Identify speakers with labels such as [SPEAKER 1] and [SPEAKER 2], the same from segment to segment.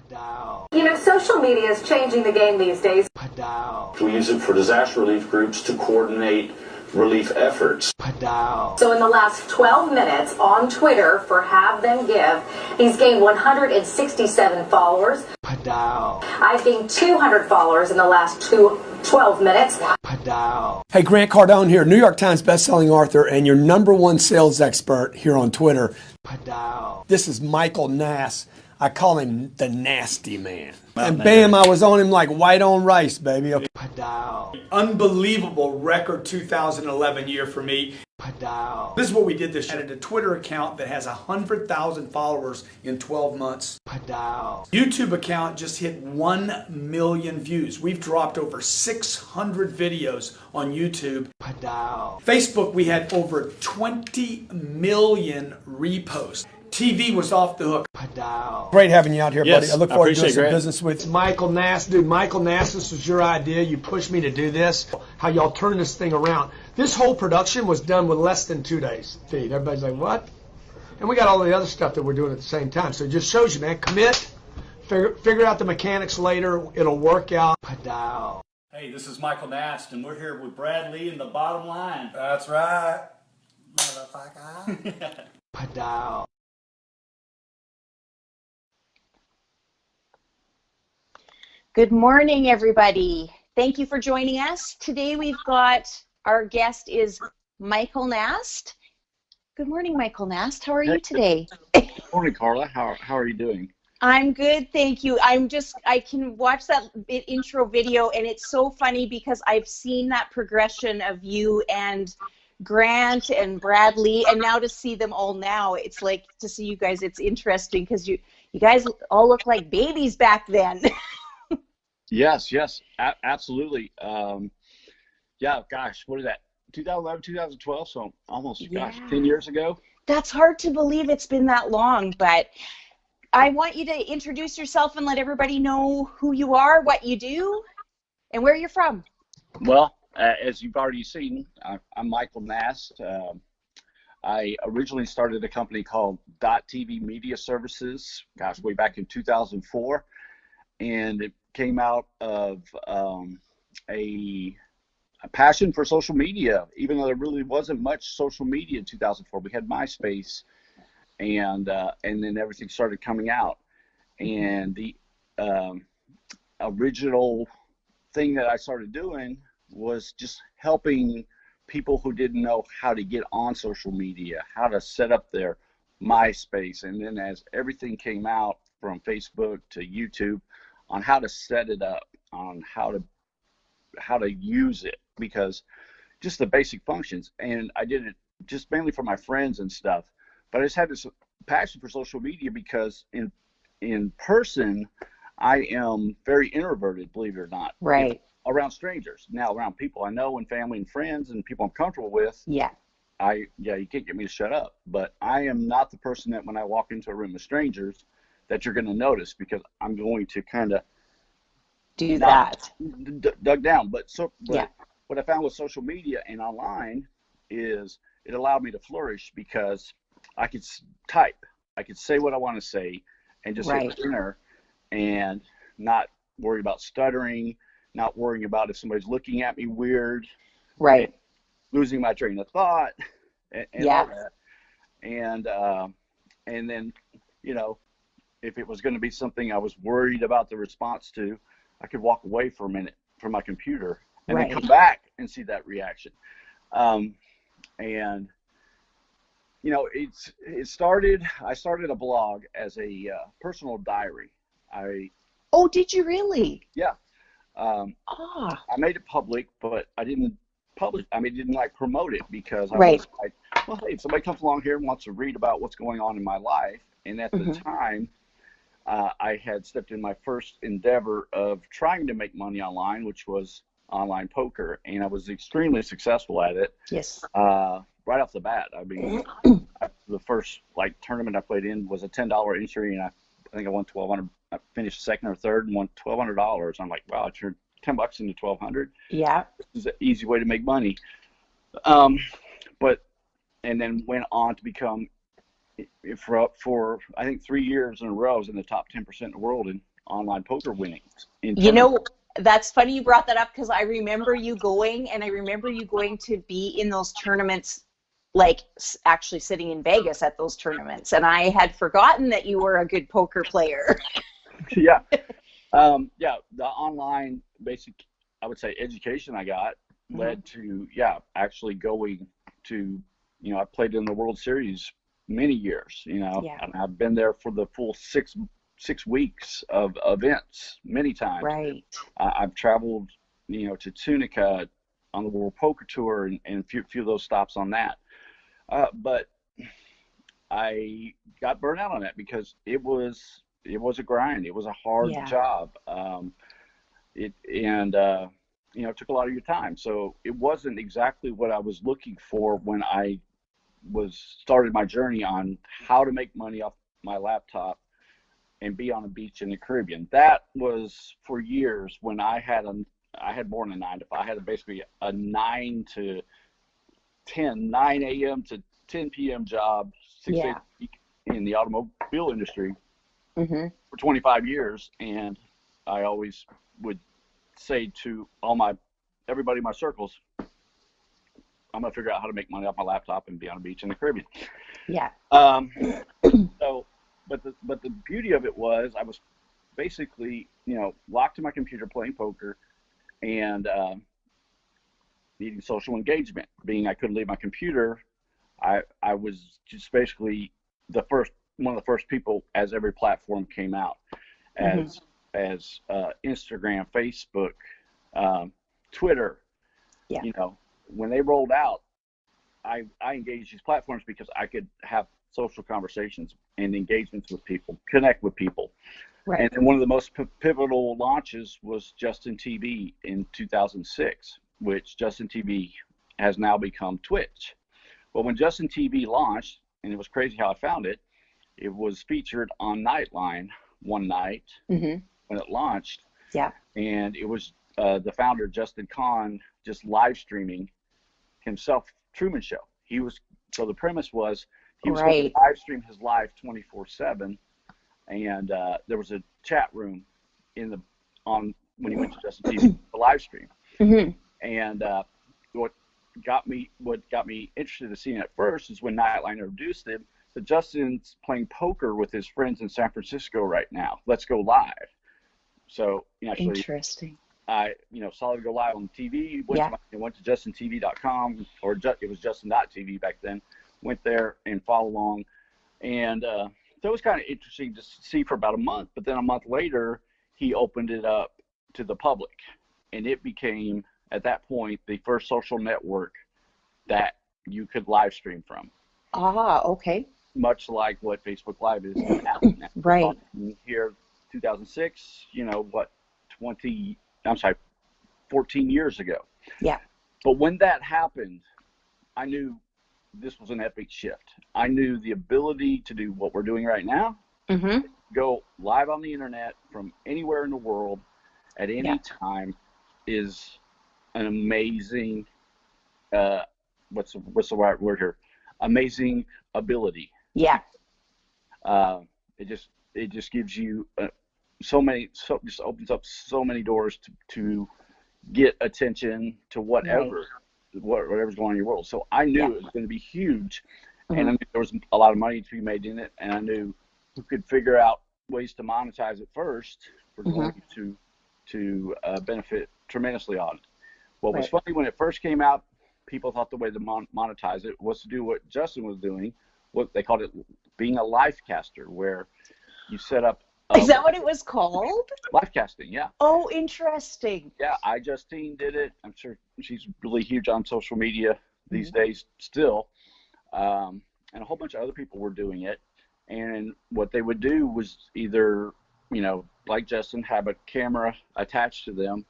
[SPEAKER 1] You know, social media is changing the game these days.
[SPEAKER 2] We use it for disaster relief groups to coordinate relief efforts.
[SPEAKER 1] So in the last 12 minutes on Twitter for Have Them Give, he's gained 167 followers. I've gained 200 followers in the last 12 minutes.
[SPEAKER 3] Hey, Grant Cardone here, New York Times bestselling author and your #1 sales expert here on Twitter. This is Michael Nast. I call him the Nasty Man. And bam, I was on him like white on rice, baby. Unbelievable record 2011 year for me. This is what we did this year. I had a Twitter account that has 100,000 followers in 12 months. YouTube account just hit 1 million views. We've dropped over 600 videos on YouTube. Facebook, we had over 20 million reposts. TV was off the hook. Great having you out here, buddy. I look forward to doing some business with Michael Nast. Dude, Michael Nast, this was your idea. You pushed me to do this. How y'all turn this thing around. This whole production was done with less than 2 days feed. Everybody's like, what? And we got all the other stuff that we're doing at the same time. So it just shows you, man, commit, figure out the mechanics later. It'll work out.
[SPEAKER 4] Hey, this is Michael Nast, and we're here with Brad Lee in the Bottom Line.
[SPEAKER 5] That's right, motherfucker.
[SPEAKER 6] Good morning, everybody. Thank you for joining us. Today we've got, our guest is Michael Nast. Good morning, Michael Nast. How are you today?
[SPEAKER 7] Good morning, Carla. How are you doing?
[SPEAKER 6] I'm good, thank you. I can watch that intro video, and it's so funny because I've seen that progression of you and Grant and Bradley, and now to see them all now, it's like, to see you guys, it's interesting because you guys all look like babies back then.
[SPEAKER 7] Yes, absolutely. Yeah, gosh, what is that? 2011, 2012, so almost, gosh, 10 years ago.
[SPEAKER 6] That's hard to believe it's been that long, but I want you to introduce yourself and let everybody know who you are, what you do, and where you're from.
[SPEAKER 7] Well, as you've already seen, I'm Michael Nast. I originally started a company called .TV Media Services, gosh, way back in 2004, and it came out of a passion for social media, even though there really wasn't much social media in 2004. We had MySpace, and then everything started coming out. And the original thing that I started doing was just helping people who didn't know how to get on social media, how to set up their MySpace, and then as everything came out from Facebook to YouTube, on how to set it up, on how to use it, because just the basic functions. And I did it just mainly for my friends and stuff, but I just had this passion for social media because in person I am very introverted, believe it or not.
[SPEAKER 6] Right.
[SPEAKER 7] Around strangers. Now around people I know and family and friends and people I'm comfortable with, you can't get me to shut up. But I am not the person that when I walk into a room of strangers that you're going to notice, because I'm going to kind of
[SPEAKER 6] do that.
[SPEAKER 7] Dug down. But what I found with social media and online is it allowed me to flourish because I could type, I could say what I want to say, and just hit enter, and not worry about stuttering, not worrying about if somebody's looking at me weird, losing my train of thought, and all that. And then, you know, if it was going to be something I was worried about the response to, I could walk away for a minute from my computer and then come back and see that reaction. And you know, I started a blog as a personal diary.
[SPEAKER 6] Did you really?
[SPEAKER 7] Yeah. I made it public, but I didn't didn't like promote it, because I was like, well, hey, if somebody comes along here and wants to read about what's going on in my life. And at the time, I had stepped in my first endeavor of trying to make money online, which was online poker, and I was extremely successful at it.
[SPEAKER 6] Yes.
[SPEAKER 7] Right off the bat. I mean, the first tournament I played in was a $10 entry, and I think I won $1,200. I finished second or third and won $1,200. I'm like, wow, I turned $10 into $1,200.
[SPEAKER 6] Yeah.
[SPEAKER 7] This is an easy way to make money. And then went on to become, for I think 3 years in a row, I was in the top 10% in the world in online poker winnings.
[SPEAKER 6] You know, that's funny you brought that up, because I remember you going, and I remember you going to be in those tournaments, like actually sitting in Vegas at those tournaments, and I had forgotten that you were a good poker player.
[SPEAKER 7] Yeah. Yeah, the online basic, I would say, education I got led to, actually going to, I played in the World Series many years, and I've been there for the full six weeks of events many times.
[SPEAKER 6] Right.
[SPEAKER 7] I've traveled, to Tunica on the World Poker Tour and a few of those stops on that. But I got burned out on that because it was a grind. It was a hard job. It took a lot of your time. So it wasn't exactly what I was looking for when I started my journey on how to make money off my laptop and be on a beach in the Caribbean. That was for years when I had more than a 9 to 5. I had basically a 9 a.m. to 10 p.m. job, 6 days a week in the automobile industry for 25 years. And I always would say to everybody in my circles, I'm going to figure out how to make money off my laptop and be on a beach in the Caribbean.
[SPEAKER 6] Yeah.
[SPEAKER 7] But the beauty of it was I was basically, locked in my computer playing poker and needing social engagement. Being I couldn't leave my computer, I was just basically one of the first people as every platform came out, as Instagram, Facebook, Twitter. Yeah. When they rolled out, I engaged these platforms because I could have social conversations and engagements with people, connect with people. Right. And then one of the most pivotal launches was Justin TV in 2006, which Justin TV has now become Twitch. Well, when Justin TV launched, and it was crazy how I found it, it was featured on Nightline one night when it launched. Yeah. And it was the founder, Justin Kahn, just live streaming himself, Truman Show. So the premise was he was going to live stream his live 24/7, and there was a chat room when he went to Justin TV, the live stream. And what got me interested in seeing it first is when Nightline introduced him. So Justin's playing poker with his friends in San Francisco right now. Let's go live. So actually, interesting. I saw it go live on TV. Went to JustinTV.com, or it was Justin.tv back then. Went there and followed along, and so it was kind of interesting to see for about a month. But then a month later, he opened it up to the public, and it became at that point the first social network that you could live stream from.
[SPEAKER 6] Ah, okay.
[SPEAKER 7] Much like what Facebook Live is now.
[SPEAKER 6] Right.
[SPEAKER 7] Here, 2006. 14 years ago. Yeah. But when that happened, I knew this was an epic shift. I knew the ability to do what we're doing right now, go live on the internet from anywhere in the world at any time, is an amazing, what's the right word here? Amazing ability. Yeah. It just gives you just opens up so many doors to get attention to whatever's going on in your world. So I knew it was going to be huge, and I knew there was a lot of money to be made in it, and I knew who could figure out ways to monetize it first for going to benefit tremendously on it. What was funny when it first came out, people thought the way to monetize it was to do what Justin was doing, what they called it being a live caster, where you set up.
[SPEAKER 6] Is that what it was called?
[SPEAKER 7] Live casting, yeah.
[SPEAKER 6] Oh, interesting.
[SPEAKER 7] Yeah, Justine did it. I'm sure she's really huge on social media these days still. And a whole bunch of other people were doing it. And what they would do was either, like Justin, have a camera attached to them.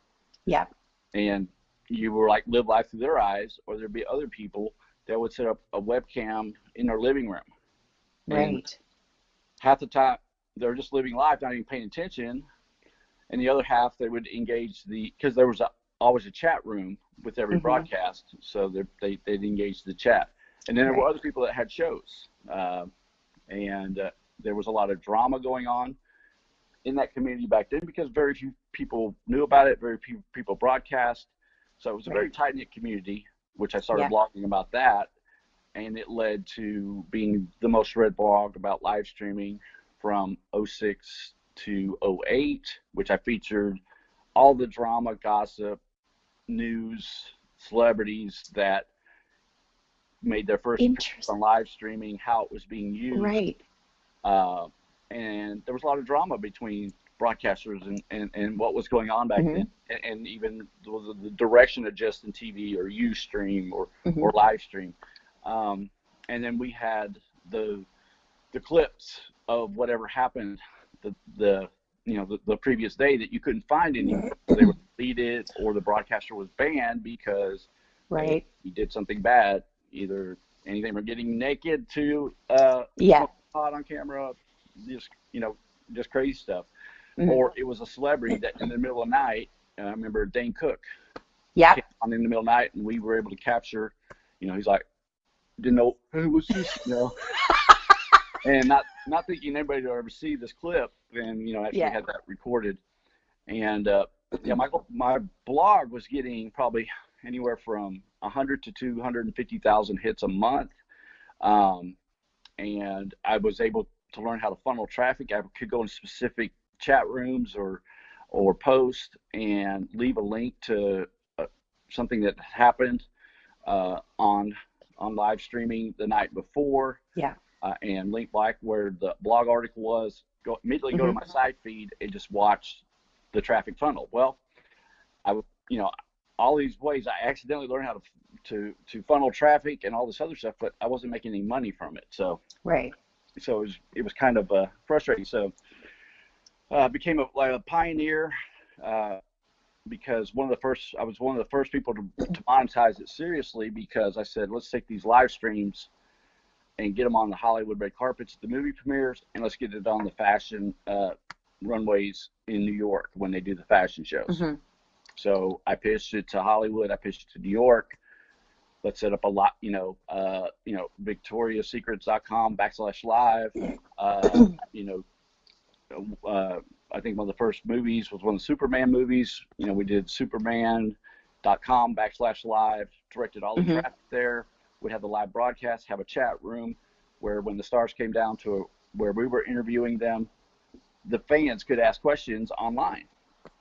[SPEAKER 7] Yeah. And you were like live life through their eyes, or there'd be other people that would set up a webcam in their living room. Right. And half the time, they're just living life, not even paying attention. And the other half, they would engage because there was always a chat room with every broadcast, so they'd engage the chat. And then there were other people that had shows, and there was a lot of drama going on in that community back then because very few people knew about it, very few people broadcast. So it was a very tight-knit community, which I started blogging about that. And it led to being the most read blog about live streaming from '06 to '08, which I featured all the drama, gossip, news, celebrities that made their first appearance on live streaming, how it was being used.
[SPEAKER 6] Right.
[SPEAKER 7] And there was a lot of drama between broadcasters and what was going on back then, and even the direction of Justin TV or Ustream or live stream. And then we had the clips of whatever happened the previous day that you couldn't find anymore. They were deleted or the broadcaster was banned because he did something bad, either anything from getting naked to hot on camera, just crazy stuff, or it was a celebrity that in the middle of the night. I remember Dane Cook came on in the middle of the night, and we were able to capture. He's like, didn't know who was this, and not thinking anybody would ever see this clip, and actually had that recorded, and my blog was getting probably anywhere from 100 to 250,000 hits a month, and I was able to learn how to funnel traffic. I could go in specific chat rooms or post and leave a link to something that happened on live streaming the night before, and link back where the blog article was. Immediately go to my side feed and just watch the traffic funnel. Well, all these ways I accidentally learned how to funnel traffic and all this other stuff, but I wasn't making any money from it. So so it was kind of frustrating. So I became a pioneer because I was one of the first people to monetize it seriously, because I said, let's take these live streams and get them on the Hollywood red carpets at the movie premieres, and let's get it on the fashion runways in New York when they do the fashion shows. So I pitched it to Hollywood. I pitched it to New York. Let's set up a lot, victoriasecrets.com/live. I think one of the first movies was one of the Superman movies. We did superman.com/live, directed all the traffic there. We'd have the live broadcast, have a chat room where when the stars came down to where we were interviewing them, the fans could ask questions online.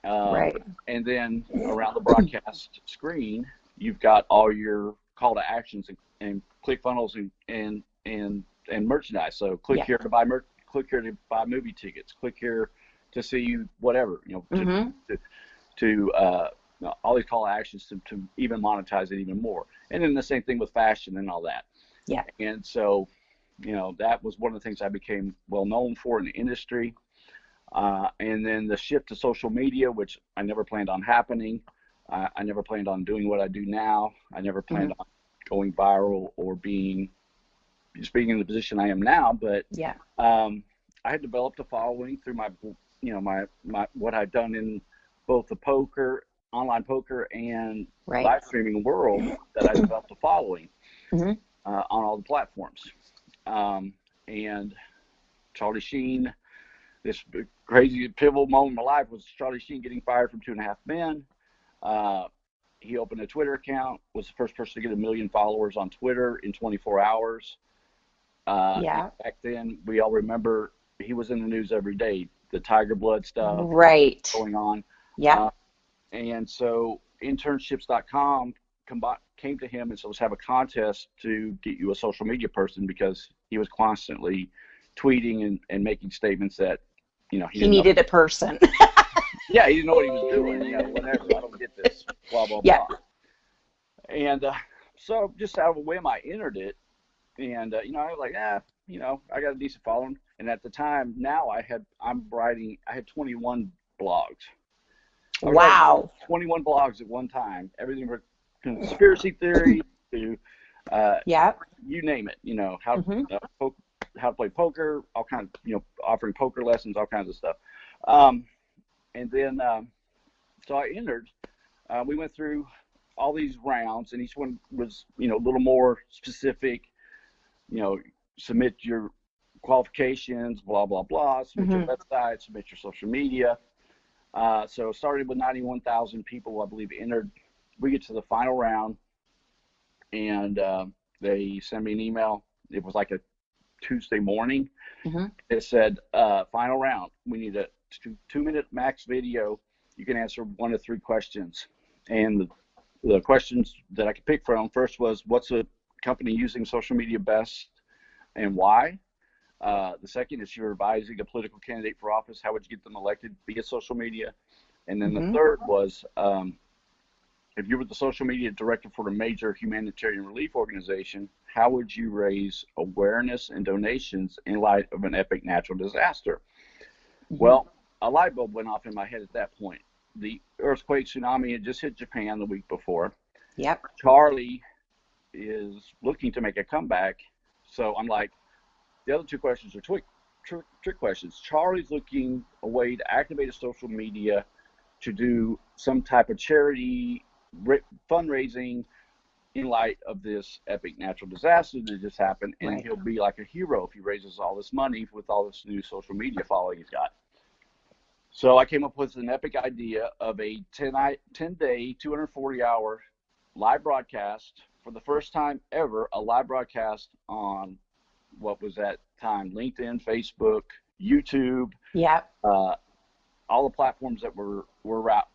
[SPEAKER 7] And then around the broadcast screen, you've got all your call to actions and click funnels and merchandise. So click here to buy click here to buy movie tickets, click here to see whatever, to all these call to actions to even monetize it even more. And then the same thing with fashion and all that. And so, that was one of the things I became well known for in the industry. And then the shift to social media, which I never planned on happening. I never planned on doing what I do now. I never planned on going viral or being in the position I am now. But I had developed a following through my what I'd done in both the online poker and live streaming world, that I developed a following on all the platforms. And Charlie Sheen, this crazy pivotal moment in my life was Charlie Sheen getting fired from 2.5 Men. He opened a Twitter account, was the first person to get 1 million followers on Twitter in 24 hours. Back then, we all remember he was in the news every day, the Tiger Blood stuff going on. And so internships.com came to him and said, let's have a contest to get you a social media person, because he was constantly tweeting and making statements that, he
[SPEAKER 6] needed a person.
[SPEAKER 7] He didn't know what he was doing. Whatever, I don't get this, blah, blah, blah. And so just out of a whim, I entered it. And, I was like, I got a decent following. And at the time, now I had 21 blogs.
[SPEAKER 6] Wow.
[SPEAKER 7] 21 blogs at one time. Everything from conspiracy theory to, you name it, how to play poker, all kinds, offering poker lessons, all kinds of stuff. And then, so I entered, we went through all these rounds, and each one was, a little more specific, submit your qualifications, blah, blah, blah, submit your website, submit your social media. So started with 91,000 people, I believe, entered. We get to the final round, and they send me an email. It was like a Tuesday morning. It said, final round. We need a 2-minute max video. You can answer 1 to 3 questions. And the questions that I could pick from, first was, what's a company using social media best and why? The second is, you're advising a political candidate for office. How would you get them elected via social media? And then the third was, if you were the social media director for a major humanitarian relief organization, how would you raise awareness and donations in light of an epic natural disaster? Well, a light bulb went off in my head at that point. The earthquake tsunami had just hit Japan the week before.
[SPEAKER 6] Yep.
[SPEAKER 7] Charlie is looking to make a comeback. So I'm like, the other 2 questions are trick questions. Charlie's looking a way to activate his social media to do some type of charity fundraising in light of this epic natural disaster that just happened, and he'll be like a hero if he raises all this money with all this new social media following he's got. So I came up with an epic idea of a 10-day, 240-hour live broadcast, for the first time ever, a live broadcast on what was at time LinkedIn, Facebook, YouTube, all the platforms that were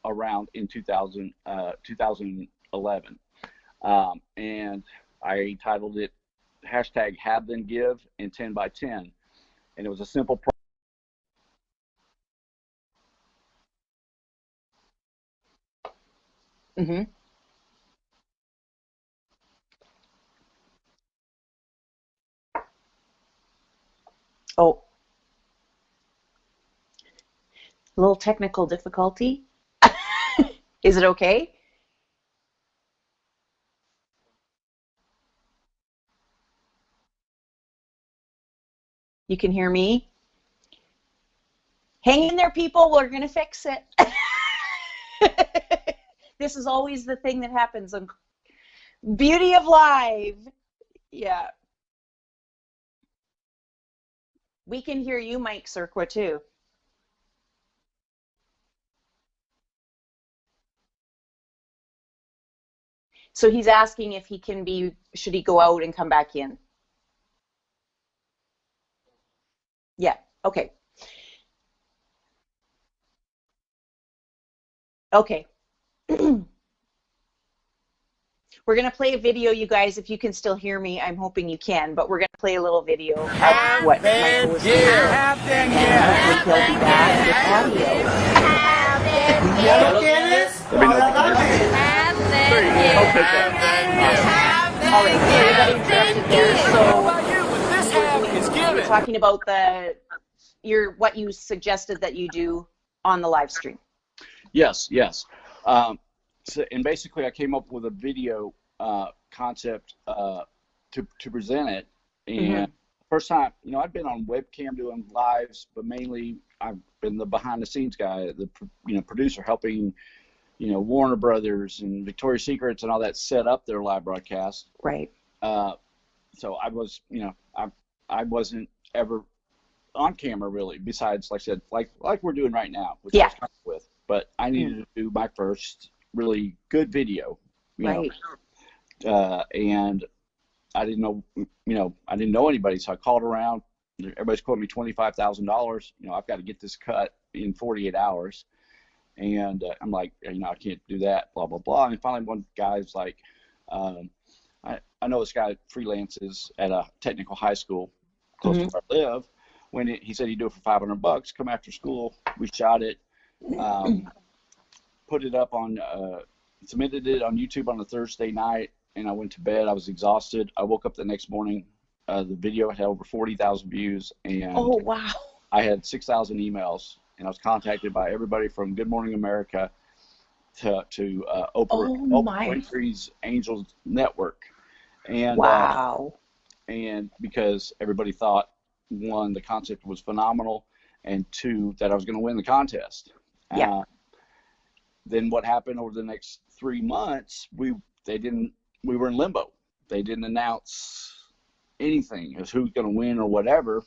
[SPEAKER 7] around in 2011. And I titled it hashtag Have Then Give and 10 by 10. And it was a simple
[SPEAKER 6] Oh, a little technical difficulty. Is it okay? You can hear me? Hang in there, people. We're going to fix it. This is always the thing that happens on Beauty of Live. Yeah. We can hear you, Mike Cirqua, too. So he's asking if he can be, should he go out and come back in? Yeah, okay. Okay. We're going to play a video, you guys, if you can still hear me. I'm hoping you can, but we're going to play a little video of what Michael was doing. And hopefully he'll be back with audio. All right, sorry I got interrupted there. So we're talking about what you suggested that you do on the live stream.
[SPEAKER 7] Yes. So, and basically, I came up with a video concept to present it. And first time, I've been on webcam doing lives, but mainly I've been the behind-the-scenes guy, the producer, helping Warner Brothers and Victoria's Secrets and all that set up their live broadcast.
[SPEAKER 6] Right.
[SPEAKER 7] So I was, I wasn't ever on camera really. Besides, like I said, like we're doing right now, which I was comfortable with. But I needed to do my first really good video, you know, and I didn't know, I didn't know anybody, so I called around. Everybody's quoting me $25,000. I've got to get this cut in 48 hours, and I'm like, I can't do that. Blah blah blah. And finally, one guy's like, I know this guy freelances at a technical high school close to where I live. When he said he'd do it for $500, come after school. We shot it. Put it up on, submitted it on YouTube on a Thursday night, and I went to bed. I was exhausted. I woke up the next morning. The video had over 40,000 views, and
[SPEAKER 6] oh wow!
[SPEAKER 7] I had 6,000 emails, and I was contacted by everybody from Good Morning America to Oprah Winfrey's Angels Network, and
[SPEAKER 6] wow!
[SPEAKER 7] And because everybody thought, one, the concept was phenomenal, and two, that I was going to win the contest.
[SPEAKER 6] Yeah.
[SPEAKER 7] Then what happened over the next 3 months? We were in limbo. They didn't announce anything as who's going to win or whatever.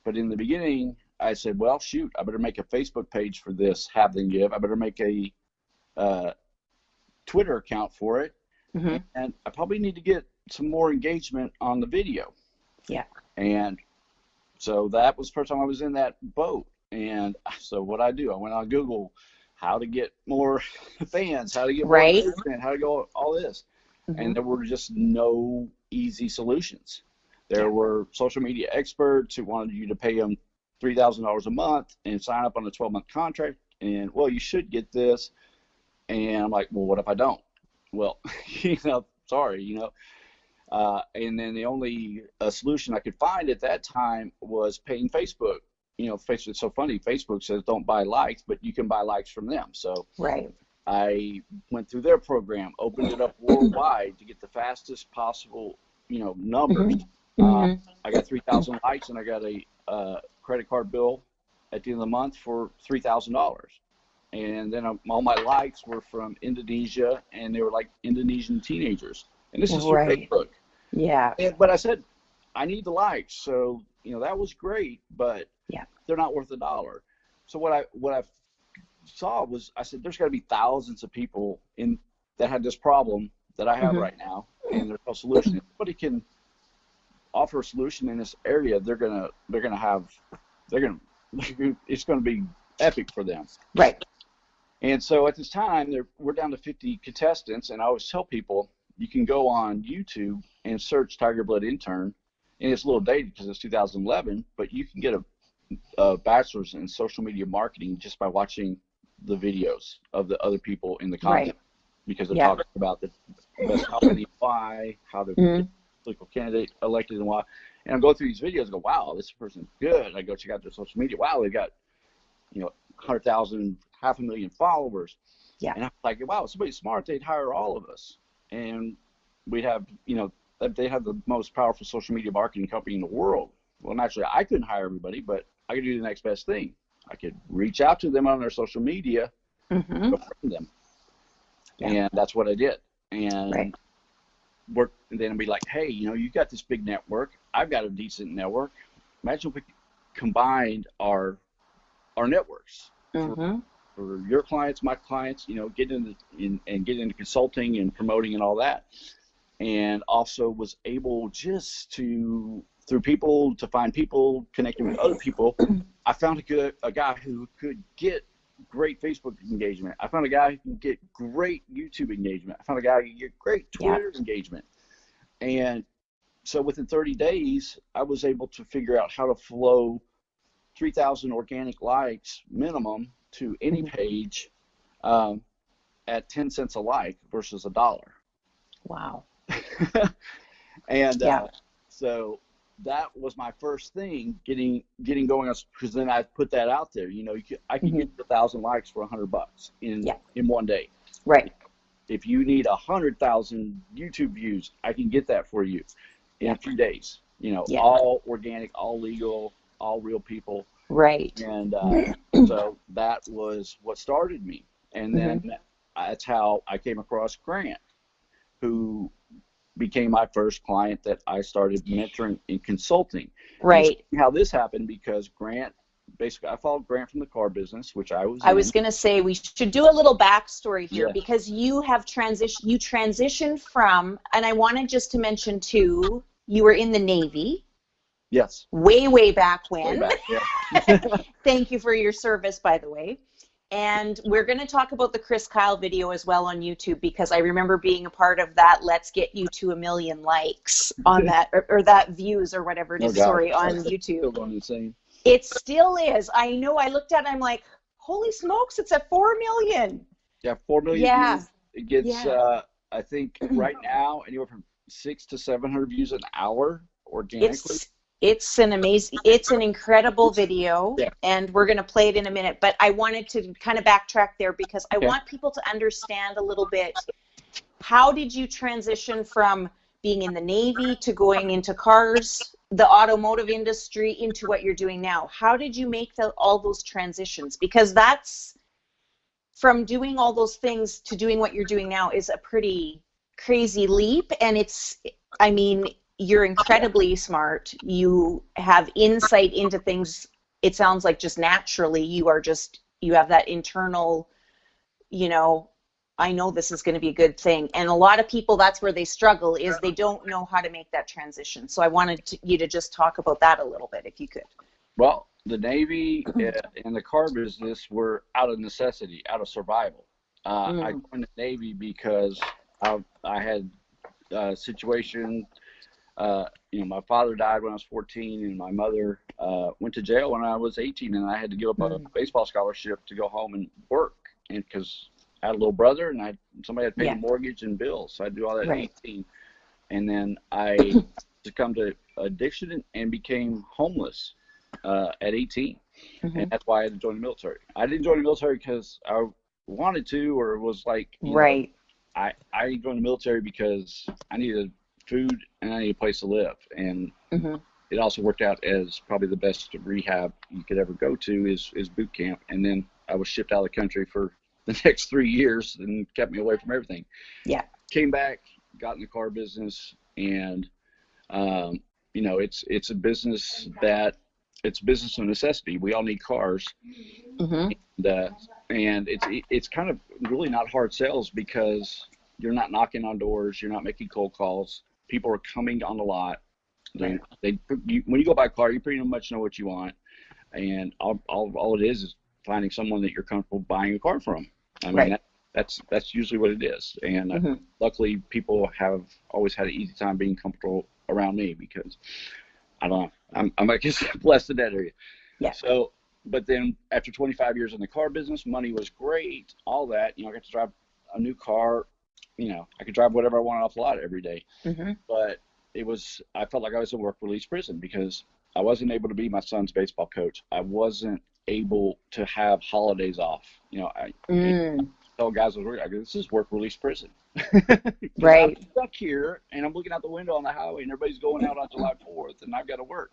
[SPEAKER 7] But in the beginning, I said, well, shoot, I better make a Facebook page for this, have them give. I better make a Twitter account for it.
[SPEAKER 6] Mm-hmm.
[SPEAKER 7] And I probably need to get some more engagement on the video.
[SPEAKER 6] Yeah.
[SPEAKER 7] And so that was the first time I was in that boat. And so what I do, I went on Google, how to get more fans, how to get more engagement, how to go all this.
[SPEAKER 6] Mm-hmm.
[SPEAKER 7] And there were just no easy solutions. There were social media experts who wanted you to pay them $3,000 a month and sign up on a 12-month contract. And, well, you should get this. And I'm like, well, what if I don't? Well, sorry, and then the only solution I could find at that time was paying Facebook. Facebook, it's so funny. Facebook says don't buy likes, but you can buy likes from them. So I went through their program, opened it up worldwide to get the fastest possible, numbers.
[SPEAKER 6] Mm-hmm.
[SPEAKER 7] I got 3,000 likes, and I got a credit card bill at the end of the month for $3,000. And then all my likes were from Indonesia, and they were like Indonesian teenagers. And this is through Facebook.
[SPEAKER 6] Yeah.
[SPEAKER 7] But I said, I need the likes. So, that was great, but they're not worth $1. So what I saw was, I said, there's got to be thousands of people that had this problem that I have right now, and there's no solution. If somebody can offer a solution in this area, it's going to be epic for them.
[SPEAKER 6] Right.
[SPEAKER 7] And so at this time, we're down to 50 contestants, and I always tell people, you can go on YouTube and search Tiger Blood Intern, and it's a little dated because it's 2011, but you can get a bachelor's in social media marketing just by watching the videos of the other people in the content, because they're talking about the best company, why, how to get political candidate elected, and why. And I'm going through these videos and go, wow, this person's good. I go check out their social media. Wow, they've got 100,000, 500,000 followers.
[SPEAKER 6] Yeah.
[SPEAKER 7] And I'm like, wow, somebody's smart, they'd hire all of us. And we'd have, they have the most powerful social media marketing company in the world. Well, naturally, I couldn't hire everybody, but I could do the next best thing. I could reach out to them on their social media, go friend them. Yeah. And that's what I did. And then I'd be like, hey, you got this big network. I've got a decent network. Imagine if we combined our networks for your clients, my clients, get into consulting and promoting and all that. And also was able just through people, to find people, connecting with other people. I found a guy who could get great Facebook engagement. I found a guy who can get great YouTube engagement. I found a guy who can get great Twitter engagement. And so within 30 days, I was able to figure out how to flow 3,000 organic likes minimum to any page at 10 cents a like versus $1.
[SPEAKER 6] Wow.
[SPEAKER 7] And so that was my first thing, getting going, because then I put that out there. I can get 1,000 likes for $100 in one day.
[SPEAKER 6] Right.
[SPEAKER 7] If you need 100,000 YouTube views, I can get that for you in a few days. All organic, all legal, all real people.
[SPEAKER 6] Right.
[SPEAKER 7] And so that was what started me. And then that's how I came across Grant, who became my first client that I started mentoring and consulting.
[SPEAKER 6] Right.
[SPEAKER 7] And how this happened, because Grant, basically, I followed Grant from the car business, which I was
[SPEAKER 6] going to say we should do a little backstory here, because you have transitioned from, and I wanted just to mention too, you were in the Navy.
[SPEAKER 7] Yes.
[SPEAKER 6] Way back when.
[SPEAKER 7] Way back, yeah.
[SPEAKER 6] Thank you for your service, by the way. And we're going to talk about the Chris Kyle video as well on YouTube, because I remember being a part of that Let's Get You to 1 Million likes on that, or that views or whatever it is, on YouTube.
[SPEAKER 7] Still going insane.
[SPEAKER 6] It still is. I know. I looked at it, I'm like, holy smokes, it's at 4 million.
[SPEAKER 7] Yeah, 4 million views. It gets, I think, right now, anywhere from 600 to 700 views an hour organically.
[SPEAKER 6] It's an incredible video, and we're going to play it in a minute, but I wanted to kind of backtrack there, because I want people to understand a little bit, how did you transition from being in the Navy to going into cars, the automotive industry, into what you're doing now? How did you make all those transitions? Because that's, from doing all those things to doing what you're doing now, is a pretty crazy leap, and you're incredibly smart. You have insight into things. It sounds like just naturally you have that internal, I know this is going to be a good thing. And a lot of people, that's where they struggle, is they don't know how to make that transition. So I wanted you to just talk about that a little bit, if you could. Well,
[SPEAKER 7] the Navy and the car business were out of necessity, out of survival. I joined the Navy because I had a situation. My father died when I was 14, and my mother went to jail when I was 18, and I had to give up a baseball scholarship to go home and work, and because I had a little brother, and somebody had to pay the mortgage and bills, so I do all that at 18, and then I succumbed to addiction and became homeless at 18, and that's why I had to join the military. I didn't join the military because I wanted to, or it was like, I joined the military because I needed food and I need a place to live, and it also worked out as probably the best rehab you could ever go to is boot camp. And then I was shipped out of the country for the next 3 years and kept me away from everything. Came back, got in the car business, and it's a business it's business of necessity. We all need cars, and it's kind of really not hard sales because you're not knocking on doors, you're not making cold calls. People are coming on the lot. When you go buy a car, you pretty much know what you want, and all it is finding someone that you're comfortable buying a car from. I mean, that's usually what it is. And luckily, people have always had an easy time being comfortable around me because I don't know, I'm I guess blessed in that area. So, but then after 25 years in the car business, money was great, all that. I got to drive a new car. I could drive whatever I wanted off the lot every day. But I felt like I was in work release prison because I wasn't able to be my son's baseball coach. I wasn't able to have holidays off. I tell guys I was working, I go, this is work release prison. I'm stuck here and I'm looking out the window on the highway and everybody's going out on July 4th and I've got to work.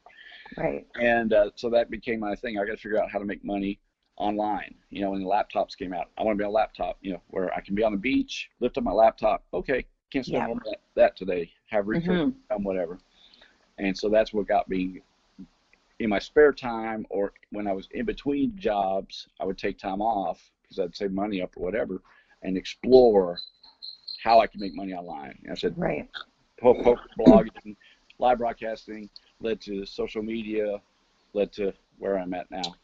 [SPEAKER 7] And so that became my thing. I got to figure out how to make money online. When the laptops came out, I want to be on a laptop, where I can be on the beach, lift up my laptop. Okay, can't spend all that today. Have recurring income, whatever. And so that's what got me in my spare time, or when I was in between jobs, I would take time off because I'd save money up or whatever, and explore how I could make money online. And I said, poker blogging, live broadcasting led to social media, led to where I'm at now.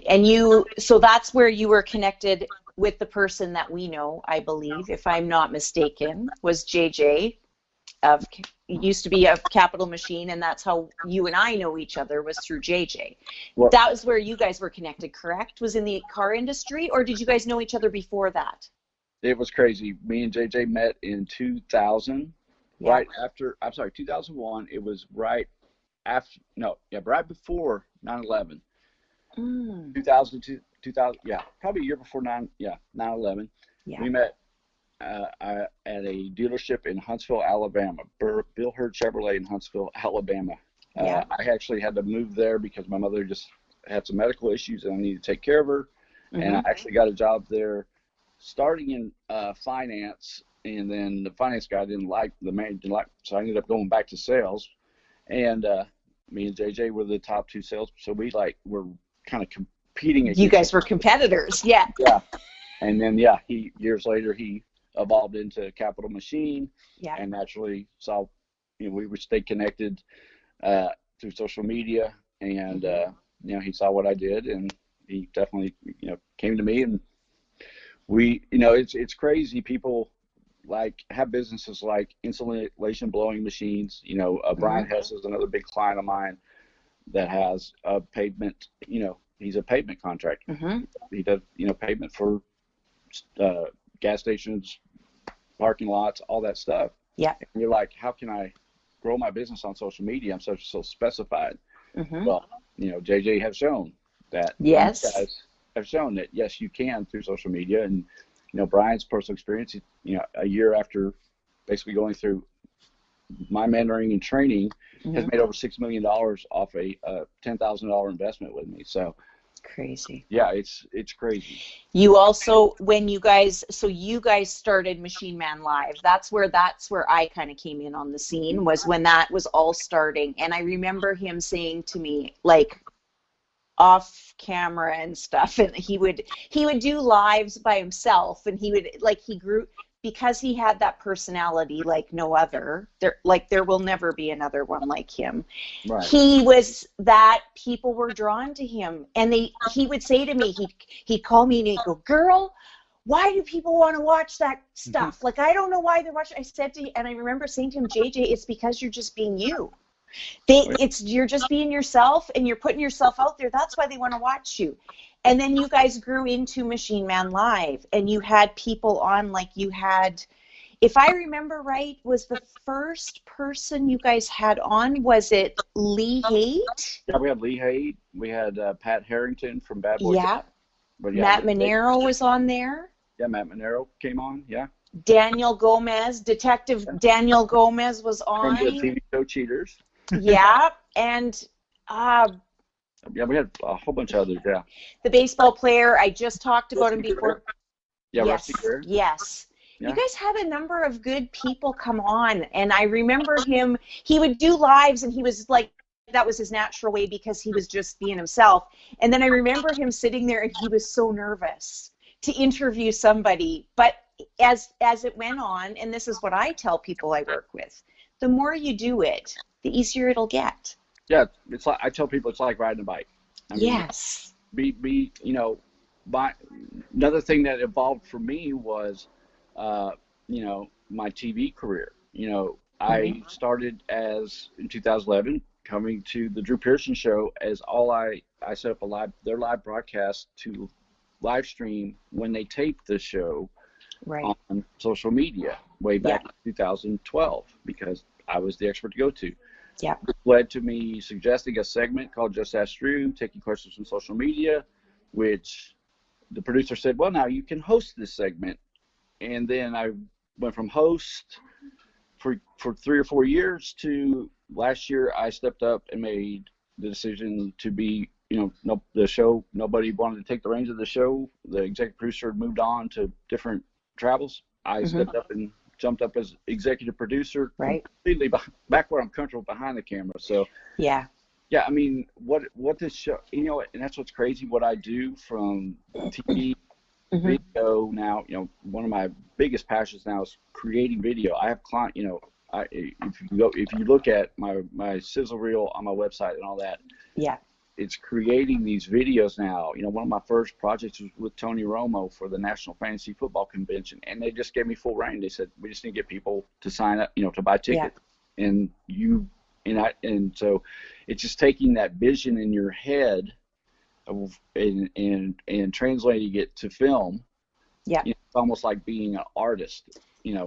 [SPEAKER 6] And so that's where you were connected with the person that we know, I believe, if I'm not mistaken, was JJ. Used to be a Capital Machine, and that's how you and I know each other, was through JJ. That was where you guys were connected, correct? Was in the car industry, or did you guys know each other before that?
[SPEAKER 7] It was crazy. Me and JJ met in 2000, right after, 2001. It was right before 9/11. 2002, probably a year before 9/11. We met at a dealership in Huntsville, Alabama, Bill Hurd Chevrolet in Huntsville, Alabama. I actually had to move there because my mother just had some medical issues and I needed to take care of her. And I actually got a job there starting in finance, and then the finance guy didn't like, the manager didn't like, so I ended up going back to sales. And me and JJ were the top two sales, so we were kind of competing against.
[SPEAKER 6] You guys were competitors,
[SPEAKER 7] And then years later he evolved into Capital Machine, and naturally saw, we would stay connected through social media, and he saw what I did, and he definitely came to me, and we it's crazy. People have businesses like insulation blowing machines. Brian Hess is another big client of mine that has a pavement, he's a pavement contractor. He does, pavement for gas stations, parking lots, all that stuff. And you're like, how can I grow my business on social media? I'm so specified. Well, JJ has shown that. You guys have shown that, yes, you can through social media. And, Brian's personal experience, a year after basically going through my mentoring and training, has made over $6 million off a $10,000 investment with me. So
[SPEAKER 6] crazy.
[SPEAKER 7] Yeah, it's crazy.
[SPEAKER 6] You also, when you guys started Machine Man Live. That's where I kind of came in on the scene, was when that was all starting. And I remember him saying to me, like, off camera and stuff, and he would do lives by himself, and he grew, because he had that personality like no other. There will never be another one like him.
[SPEAKER 7] Right.
[SPEAKER 6] He was that, people were drawn to him, and he would say to me, he'd call me and he'd go, "Girl, why do people want to watch that stuff? Like, I don't know why they're watching." I said and I remember saying to him, "JJ, it's because you're just being you. You're just being yourself, and you're putting yourself out there. That's why they want to watch you." And then you guys grew into Machine Man Live, and you had people on, like you had, if I remember right, was the first person you guys had on, was it Lee Haight?
[SPEAKER 7] Yeah, we had Lee Haight. We had Pat Harrington from Bad Boys.
[SPEAKER 6] Yeah.
[SPEAKER 7] But yeah,
[SPEAKER 6] Matt Monero was on there.
[SPEAKER 7] Yeah, Matt Monero came on. Yeah.
[SPEAKER 6] Daniel Gomez, Detective Daniel Gomez was on.
[SPEAKER 7] From the TV show Cheaters.
[SPEAKER 6] Yeah, and
[SPEAKER 7] yeah, we had a whole bunch of others. Yeah.
[SPEAKER 6] The baseball player, I just talked about him before.
[SPEAKER 7] Yeah,
[SPEAKER 6] Yes,
[SPEAKER 7] Rusty Greer.
[SPEAKER 6] yes.
[SPEAKER 7] Yeah.
[SPEAKER 6] You guys had a number of good people come on, and I remember him. He would do lives, and he was like, that was his natural way, because he was just being himself. And then I remember him sitting there, and he was so nervous to interview somebody. But as it went on, and this is what I tell people I work with, the more you do it, the easier it'll get.
[SPEAKER 7] Yeah, it's like, I tell people, it's like riding a bike. I mean,
[SPEAKER 6] Yes.
[SPEAKER 7] Another thing that evolved for me was, my TV career. I started in 2011, coming to the Drew Pearson show as I set up their live broadcast to live stream when they taped the show on social media way back in 2012, because I was the expert to go to.
[SPEAKER 6] Yeah.
[SPEAKER 7] It led to me suggesting a segment called Just Ask Drew, taking questions from social media, which the producer said, well, now you can host this segment. And then I went from host for 3 or 4 years to last year I stepped up and made the decision to be, the show, nobody wanted to take the reins of the show. The executive producer had moved on to different travels. I stepped up and jumped up as executive producer, completely back where I'm comfortable behind the camera. So yeah, I mean, what this show, and that's what's crazy. What I do from TV, video now, one of my biggest passions now is creating video. I have if you look at my sizzle reel on my website and all that, it's creating these videos now. One of my first projects was with Tony Romo for the National Fantasy Football Convention, and they just gave me full reign. They said, we just need to get people to sign up, to buy tickets. And so it's just taking that vision in your head and translating it to film. Yeah. It's almost like being an artist,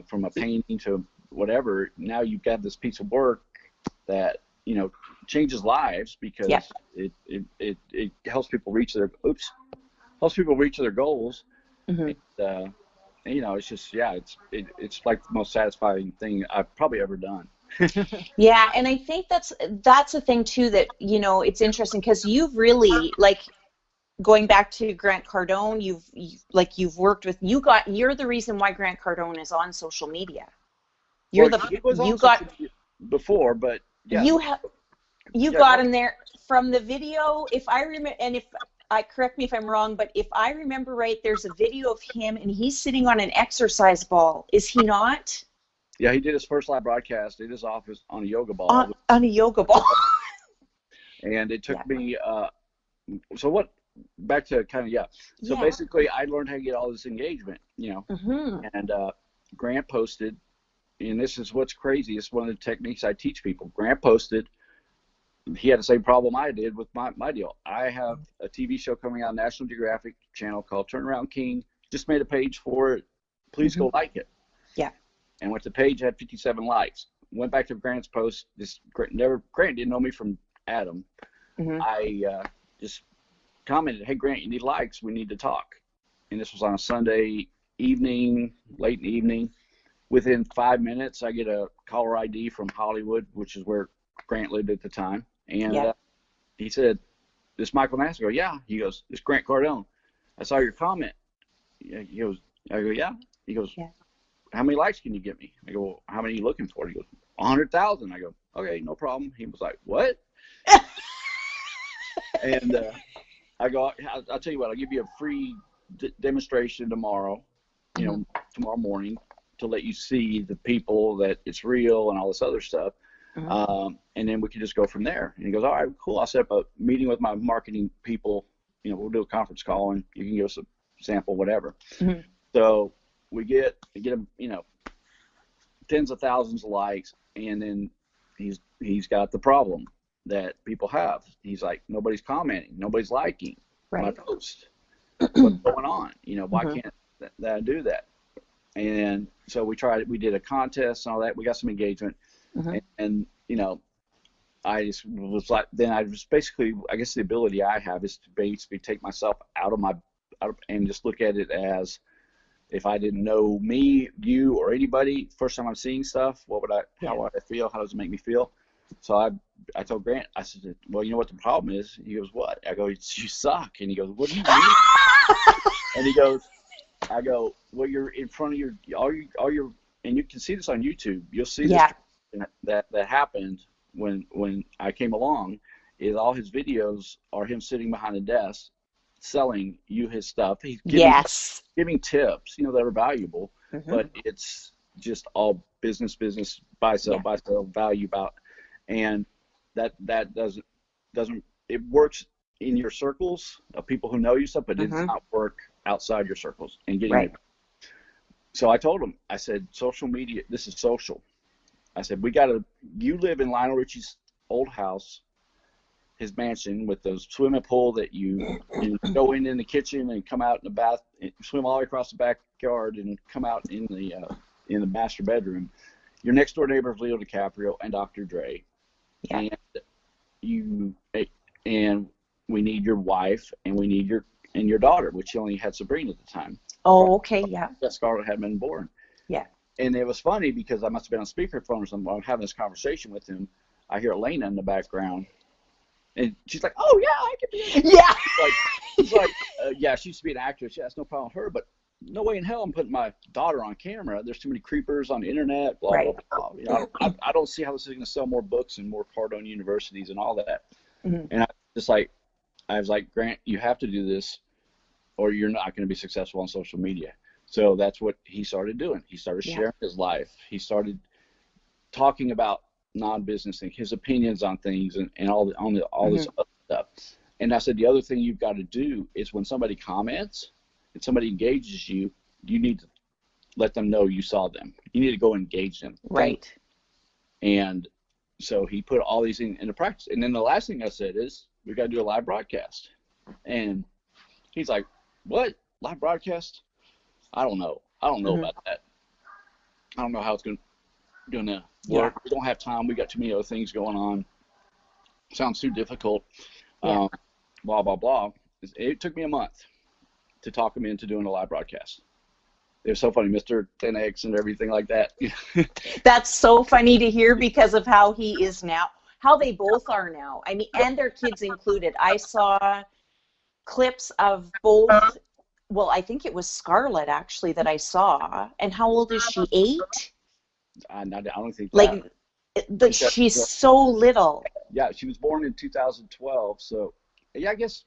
[SPEAKER 7] from a painting to whatever. Now you've got this piece of work that, changes lives, because it helps people reach their goals. And, it's just, it's like the most satisfying thing I've probably ever done.
[SPEAKER 6] Yeah, and I think that's a thing too, that it's interesting, because you've really, like, going back to Grant Cardone, you've worked with, you're the reason why Grant Cardone is on social media.
[SPEAKER 7] Before, but yeah.
[SPEAKER 6] You got him there from the video, if I remember, and correct me if I'm wrong, but if I remember right, there's a video of him and he's sitting on an exercise ball. Is he not?
[SPEAKER 7] Yeah, he did his first live broadcast in his office on a yoga ball.
[SPEAKER 6] On a yoga ball.
[SPEAKER 7] And it took me, back to basically I learned how to get all this engagement, and Grant posted, and this is what's crazy, it's one of the techniques I teach people. Grant posted, he had the same problem I did with my deal. I have a TV show coming out on National Geographic channel called Turnaround King. Just made a page for it. Please go like it. Yeah. And went to the page, had 57 likes. Went back to Grant's post. Grant didn't know me from Adam. I just commented, hey, Grant, you need likes. We need to talk. And this was on a Sunday evening, late in the evening. Within 5 minutes, I get a caller ID from Hollywood, which is where Grant lived at the time. And he said, this Michael Nast? I go, yeah. He goes, this Grant Cardone. I saw your comment. He goes, I go, yeah. He goes,
[SPEAKER 6] Yeah.
[SPEAKER 7] How many likes can you get me? I go, well, how many are you looking for? He goes, 100,000. I go, okay, no problem. He was like, what? And I go, I'll tell you what, I'll give you a free demonstration tomorrow, tomorrow morning, to let you see the people, that it's real and all this other stuff. And then we can just go from there. And he goes, all right, cool. I'll set up a meeting with my marketing people. We'll do a conference call and you can give us a sample, whatever. So we get him, tens of thousands of likes. And then he's got the problem that people have. He's like, nobody's commenting, nobody's liking my post. What's going on? Why can't that do that? And so we did a contest and all that. We got some engagement. And I just was like, then I was basically, I guess the ability I have is to basically take myself out and just look at it as, if I didn't know me, you, or anybody, first time I'm seeing stuff, how would I feel? How does it make me feel? So I told Grant, I said, well, you know what the problem is? He goes, what? I go, you suck. And he goes, what do you mean? And I go, well, you're in front of all your, and you can see this on YouTube. You'll see this that happened when I came along. Is all his videos are him sitting behind a desk selling you his stuff. He's giving tips, that are valuable, but it's just all business, buy, sell, value about. And that doesn't it works in your circles of people who know you stuff, but it does not work outside your circles and getting it. So I told him, I said, social media, this is social. I said, you live in Lionel Richie's old house, his mansion, with the swimming pool that you go in the kitchen and come out in the bath, swim all the way across the backyard and come out in the master bedroom. Your next door neighbor is Leo DiCaprio and Dr. Dre. Yeah. And we need your wife, and we need your daughter, which he only had Sabrina at the time.
[SPEAKER 6] Oh, okay, yeah.
[SPEAKER 7] That Scarlett had been born.
[SPEAKER 6] Yeah.
[SPEAKER 7] And it was funny because I must have been on speakerphone or something. I'm having this conversation with him. I hear Elena in the background, and she's like, "Oh yeah, I can be."
[SPEAKER 6] Yeah.
[SPEAKER 7] It's like, yeah, she used to be an actress. Yeah, that's no problem with her, but no way in hell I'm putting my daughter on camera. There's too many creepers on the internet. Blah blah blah. I don't see how this is going to sell more books and more Cardone universities and all that. And I was like, Grant, you have to do this, or you're not going to be successful on social media. So that's what he started doing. He started sharing his life. He started talking about non-business things, his opinions on things, and all this other stuff. And I said, the other thing you've got to do is when somebody comments and somebody engages you, you need to let them know you saw them. You need to go engage them.
[SPEAKER 6] Right.
[SPEAKER 7] And so he put all these into practice. And then the last thing I said is, we got to do a live broadcast. And he's like, what? Live broadcast? I don't know. About that. I don't know how it's going to work. We don't have time. We got too many other things going on. Sounds too difficult. Blah, blah, blah. It took me a month to talk him into doing a live broadcast. It was so funny, Mr. 10X and everything like that.
[SPEAKER 6] That's so funny to hear because of how he is now, how they both are now. I mean, and their kids included. I saw clips of both. Well, I think it was Scarlett actually that I saw. And how old is she? 8?
[SPEAKER 7] I don't think
[SPEAKER 6] that. She's so little.
[SPEAKER 7] Yeah, she was born in 2012. So, yeah, I guess,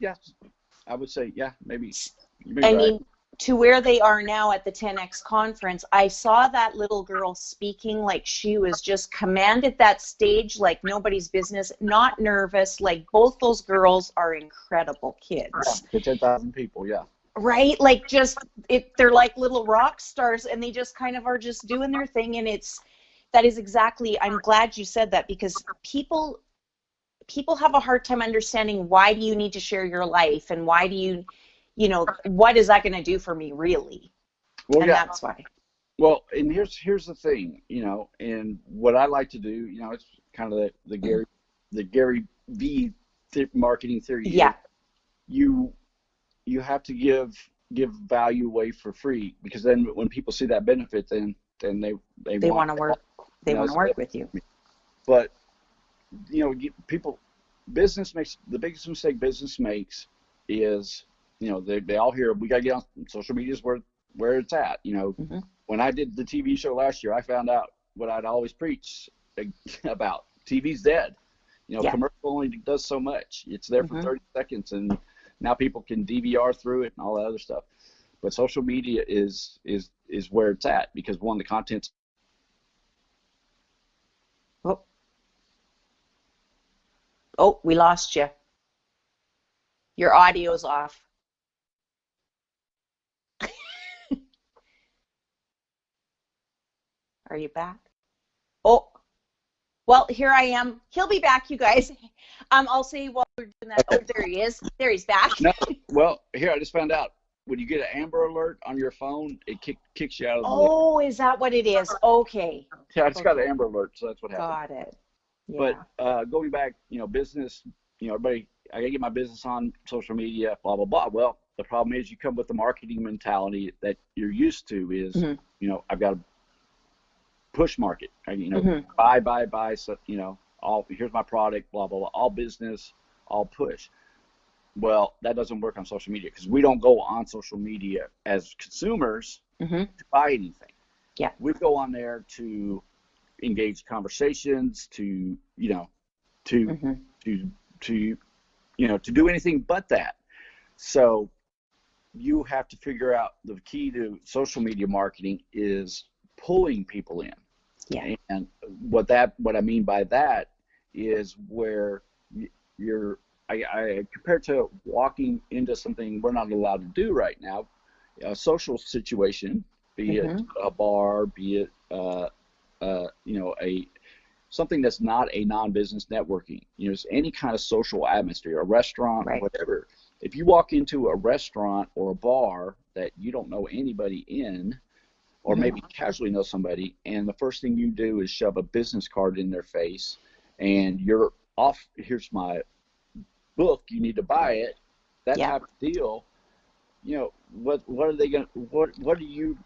[SPEAKER 7] I would say, maybe.
[SPEAKER 6] I mean, to where they are now at the 10X conference, I saw that little girl speaking like she was just commanded that stage like nobody's business, not nervous. Like both those girls are incredible kids.
[SPEAKER 7] Yeah, 10,000 people, yeah.
[SPEAKER 6] Right? Like they're like little rock stars and they just kind of are just doing their thing. And that is exactly, I'm glad you said that because people have a hard time understanding why do you need to share your life and why do you what is that going to do for me really? Well, and that's why.
[SPEAKER 7] Well, and here's the thing, and what I like to do, it's kind of the Gary V marketing theory.
[SPEAKER 6] Yeah.
[SPEAKER 7] You have to give value away for free because then when people see that benefit, then they want to work.
[SPEAKER 6] They want to work with you.
[SPEAKER 7] But people, business makes the biggest mistake business makes is, they all hear we got to get on social media is where it's at. When I did the TV show last year, I found out what I'd always preach about. TV's dead. Commercial only does so much. It's there for 30 seconds, and now people can DVR through it and all that other stuff. But social media is where it's at, because one, the content's.
[SPEAKER 6] Oh, we lost you. Your audio's off. Are you back? Oh, well, here I am. He'll be back, you guys. I'll say while we're doing that. Oh, there he is. There he's back.
[SPEAKER 7] No, well, here, I just found out. When you get an Amber Alert on your phone, it kicks you out of the list.
[SPEAKER 6] Oh, is that what it is? Okay.
[SPEAKER 7] Yeah, I just got an Amber Alert, so that's what happened.
[SPEAKER 6] Got it. Yeah.
[SPEAKER 7] But going back, business, everybody, I got to get my business on social media, blah, blah, blah. Well, the problem is you come with the marketing mentality that you're used to is, I've got to push market, buy. So, here's my product, blah, blah, blah, all business, all push. Well, that doesn't work on social media, because we don't go on social media as consumers to buy anything.
[SPEAKER 6] Yeah.
[SPEAKER 7] We go on there to engage conversations, to do anything but that. So you have to figure out the key to social media marketing is pulling people in.
[SPEAKER 6] Yeah.
[SPEAKER 7] And what I mean by that is where I compared to walking into something we're not allowed to do right now, a social situation, be it a bar, be it something that's not a non-business networking, any kind of social atmosphere, a restaurant,
[SPEAKER 6] right,
[SPEAKER 7] whatever. If you walk into a restaurant or a bar that you don't know anybody in, or maybe casually know somebody, and the first thing you do is shove a business card in their face, and you're off, here's my book, you need to buy it, that type of deal, what are they going to, what do you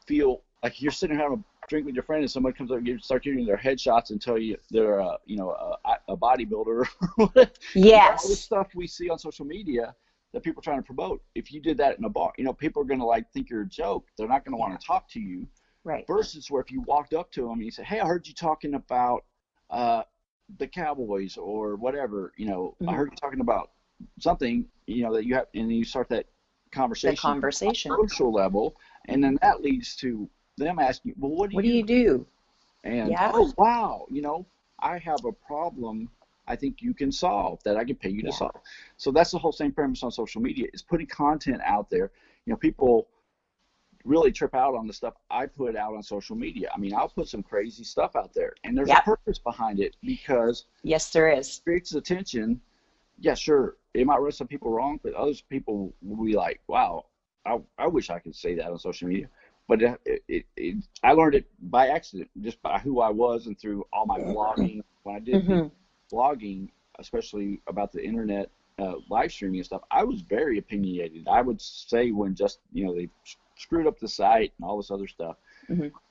[SPEAKER 7] feel like? You're sitting having a drink with your friend and someone comes up and you start giving their headshots and tell you they're a bodybuilder.
[SPEAKER 6] Yes.
[SPEAKER 7] All the stuff we see on social media that people are trying to promote, if you did that in a bar, people are going to think you're a joke. They're not going to want to talk to you.
[SPEAKER 6] Right.
[SPEAKER 7] Versus where if you walked up to them and you said, hey, I heard you talking about the Cowboys or whatever, I heard you talking about something, that you have, and then you start that conversation on a social level, and then that leads to them asking, well, what do you do? And oh wow, I have a problem I think you can solve that I can pay you to solve. So that's the whole same premise on social media, is putting content out there. People really trip out on the stuff I put out on social media. I mean, I'll put some crazy stuff out there, and there's a purpose behind it, because
[SPEAKER 6] yes, there is.
[SPEAKER 7] It creates attention. Yeah, sure, it might rub some people wrong, but other people will be like, wow, I wish I could say that on social media. But I learned it by accident, just by who I was and through all my blogging. When I did blogging, especially about the internet, live streaming and stuff, I was very opinionated. I would say when just, they screwed up the site and all this other stuff.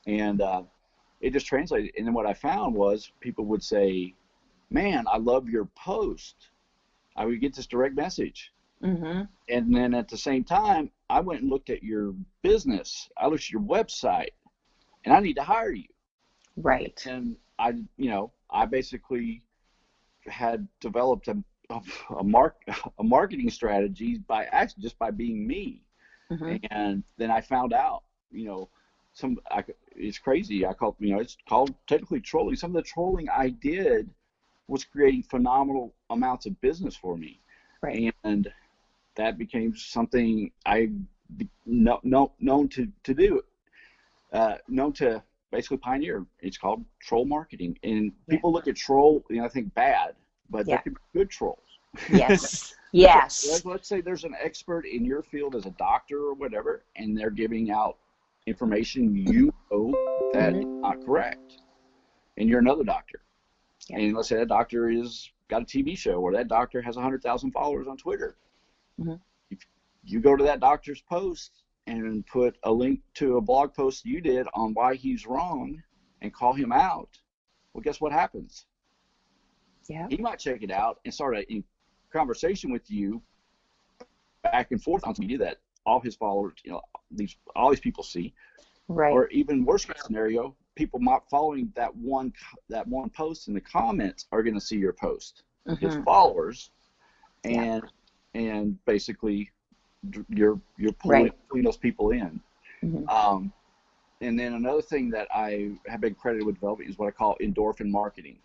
[SPEAKER 7] And it just translated. And then what I found was people would say, man, I love your post. I would get this direct message. And then at the same time, I went and looked at your business. I looked at your website, and I need to hire you.
[SPEAKER 6] Right.
[SPEAKER 7] And I basically had developed a marketing strategy just by being me. And then I found out, it's crazy. It's called technically trolling. Some of the trolling I did was creating phenomenal amounts of business for me.
[SPEAKER 6] Right.
[SPEAKER 7] And that became something I known to do, known to basically pioneer. It's called troll marketing. And people look at troll, I think bad, but there could be good trolls.
[SPEAKER 6] Yes. Yes.
[SPEAKER 7] Let's say there's an expert in your field as a doctor or whatever, and they're giving out information that is not correct, and you're another doctor. And let's say that doctor is got a TV show, or that doctor has 100,000 followers on Twitter. If you go to that doctor's post and put a link to a blog post you did on why he's wrong and call him out, well, guess what happens?
[SPEAKER 6] Yeah.
[SPEAKER 7] He might check it out and start a conversation with you back and forth on social media that all his followers, all these people see.
[SPEAKER 6] Right.
[SPEAKER 7] Or even worst case scenario, people not following that one post in the comments are going to see your post, his followers, and basically you're pulling those people in. And then another thing that I have been credited with developing is what I call endorphin marketing.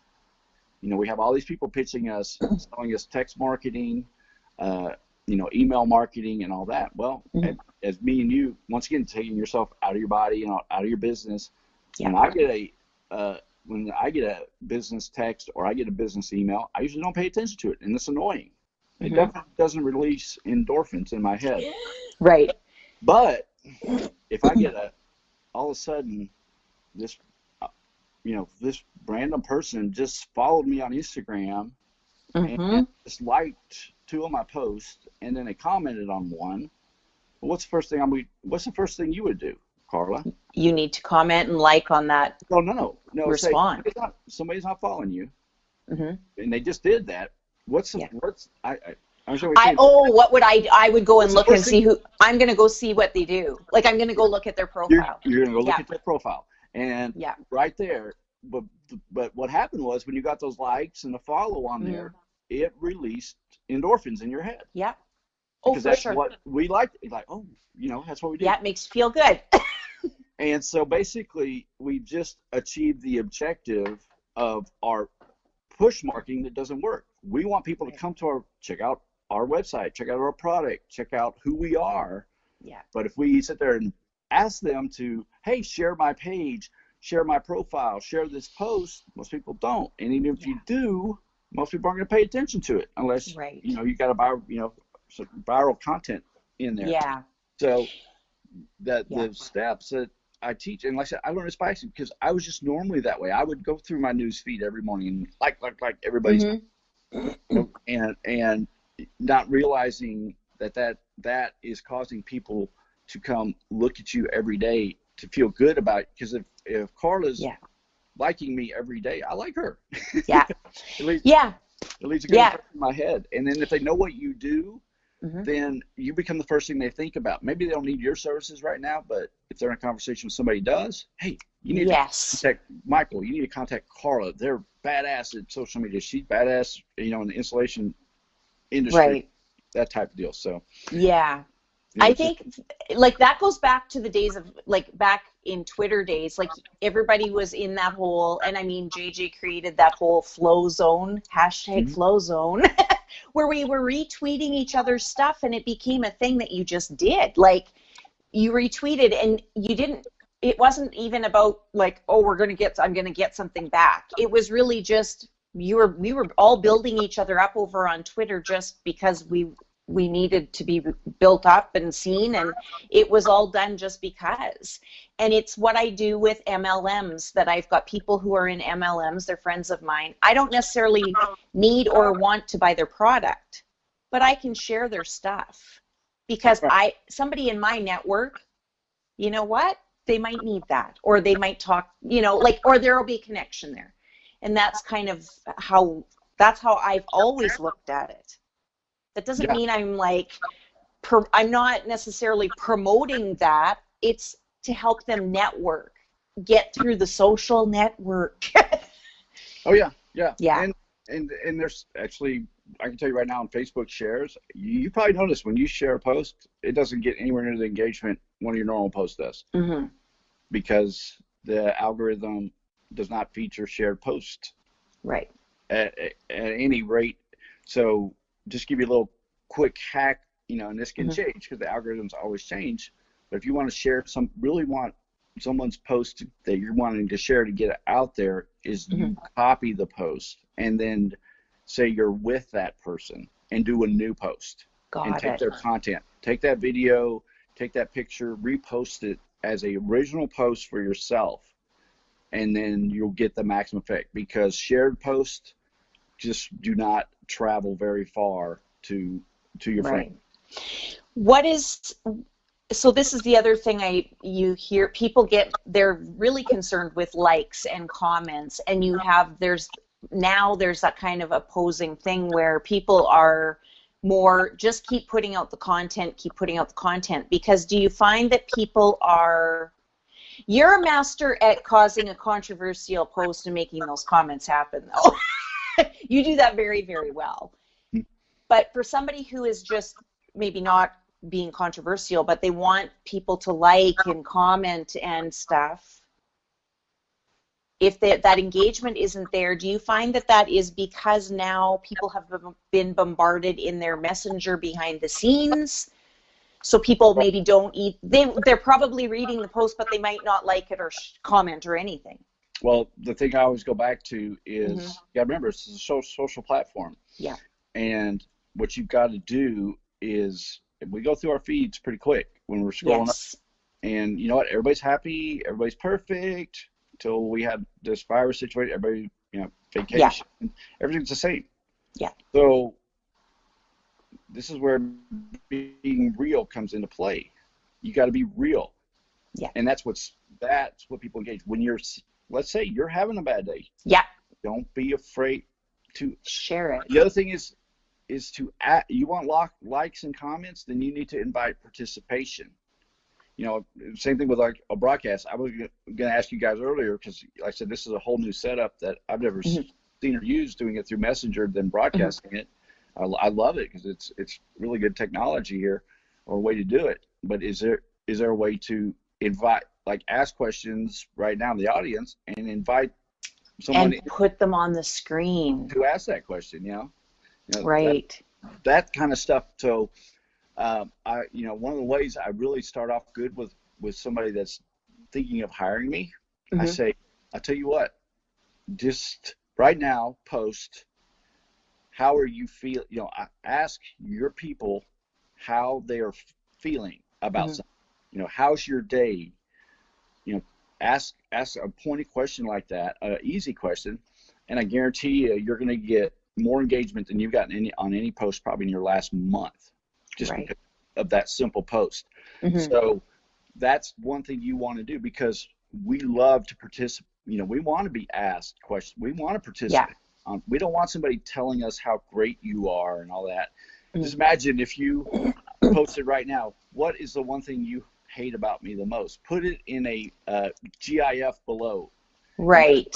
[SPEAKER 7] We have all these people pitching us, selling us text marketing, email marketing and all that. Well, as me and you, once again, taking yourself out of your body and out of your business. When I get a business text or I get a business email, I usually don't pay attention to it, and it's annoying. It definitely doesn't release endorphins in my head.
[SPEAKER 6] Right.
[SPEAKER 7] But if I get all of a sudden this random person just followed me on Instagram and just liked 2 of my posts, and then they commented on one. What's the first thing you would do, Carla?
[SPEAKER 6] You need to comment and like on that.
[SPEAKER 7] No.
[SPEAKER 6] Respond.
[SPEAKER 7] Say, somebody's not following you, and they just did that. What
[SPEAKER 6] would I would go and look and see who. I'm going to go see what they do. Like, I'm going to go look at their profile.
[SPEAKER 7] You're going to go look at their profile, and right there. But what happened was when you got those likes and the follow on there, it released endorphins in your head.
[SPEAKER 6] Yeah.
[SPEAKER 7] Because that's what we like. Like, that's what we do.
[SPEAKER 6] Yeah, it makes you feel good.
[SPEAKER 7] And so basically, we just achieved the objective of our push marketing that doesn't work. We want people to come to check out our website, check out our product, check out who we are.
[SPEAKER 6] Yeah.
[SPEAKER 7] But if we sit there and ask them to, hey, share my page, share my profile, share this post, most people don't. And even if you do, most people aren't going to pay attention to it unless you got to some viral content in there.
[SPEAKER 6] Yeah.
[SPEAKER 7] So the steps that I teach, and like I said, I learned this by accident because I was just normally that way. I would go through my news feed every morning, like everybody's, and not realizing that is causing people to come look at you every day to feel good about it. Because if Carla's liking me every day, I like her.
[SPEAKER 6] Yeah.
[SPEAKER 7] It leaves a good impression in my head. And then if they know what you do, then you become the first thing they think about. Maybe they don't need your services right now, but if they're in a conversation with somebody who does, hey, you need to contact Michael. You need to contact Carla. They're badass at social media. She's badass, in the installation industry, that type of deal. So
[SPEAKER 6] I think like that goes back to the days of back in Twitter days, everybody was in that whole, and I mean, JJ created that whole flow zone, #flow zone, where we were retweeting each other's stuff, and it became a thing that you just did. Like, you retweeted and it wasn't even about I'm going to get something back. It was really just, we were all building each other up over on Twitter just because we needed to be built up and seen, and it was all done just because. And it's what I do with MLMs, that I've got people who are in MLMs, they're friends of mine. I don't necessarily need or want to buy their product, but I can share their stuff because somebody in my network, you know what? They might need that, or they might talk, or there will be a connection there. And that's kind of how I've always looked at it. That doesn't mean I'm I'm not necessarily promoting that. It's to help them network, get through the social network.
[SPEAKER 7] Oh yeah. And there's actually, I can tell you right now, on Facebook shares, you probably notice when you share a post, it doesn't get anywhere near the engagement one of your normal posts does, because the algorithm does not feature shared posts.
[SPEAKER 6] Right.
[SPEAKER 7] At any rate. So just give you a little quick hack, and this can change because the algorithms always change. But if you want to share really want someone's post that you're wanting to share to get it out there, is you copy the post and then say you're with that person and do a new post. Take their content, take that video, take that picture, repost it as a original post for yourself, and then you'll get the maximum effect, because shared posts just do not travel very far to your friend.
[SPEAKER 6] So this is the other thing you hear people they're really concerned with likes and comments, and there's now there's that kind of opposing thing where people are more just keep putting out the content, because do you find that people are, you're a master at causing a controversial post and making those comments happen though. You do that very, very well. But for somebody who is just maybe not being controversial, but they want people to like and comment and stuff, if that engagement isn't there, do you find that that is because now people have been bombarded in their messenger behind the scenes? So people maybe don't they're probably reading the post, but they might not like it or comment or anything.
[SPEAKER 7] Well, the thing I always go back to is, you got to remember, it's a social platform.
[SPEAKER 6] Yeah.
[SPEAKER 7] And what you've got to do is, we go through our feeds pretty quick when we're scrolling up. And you know what? Everybody's happy. Everybody's perfect. Until we had this virus situation, everybody, vacation. Yeah. Everything's the same.
[SPEAKER 6] Yeah.
[SPEAKER 7] So this is where being real comes into play. You got to be real.
[SPEAKER 6] Yeah. And
[SPEAKER 7] that's what people engage. When you're, let's say you're having a bad day.
[SPEAKER 6] Yeah.
[SPEAKER 7] Don't be afraid to share it. The other thing is to you want likes and comments, then you need to invite participation. Same thing with like a broadcast. I was going to ask you guys earlier, because like I said, this is a whole new setup that I've never seen or used, doing it through Messenger than broadcasting it. I love it because it's really good technology here, or a way to do it. But is there a way to invite, like ask questions right now in the audience and invite someone
[SPEAKER 6] and put them on the screen
[SPEAKER 7] to ask that question?
[SPEAKER 6] Right.
[SPEAKER 7] That kind of stuff. So. One of the ways I really start off good with somebody that's thinking of hiring me, I say, I'll tell you what, just right now, post, how are you feel? I ask your people how they are feeling about something. How's your day? Ask a pointed question like that, an easy question, and I guarantee you're going to get more engagement than you've gotten on any post probably in your last month. Just because of that simple post. So that's one thing you want to do, because we love to participate. We want to be asked questions. We want to participate. We don't want somebody telling us how great you are and all that. Just imagine if you posted right now, what is the one thing you hate about me the most? Put it in a GIF below.
[SPEAKER 6] Right.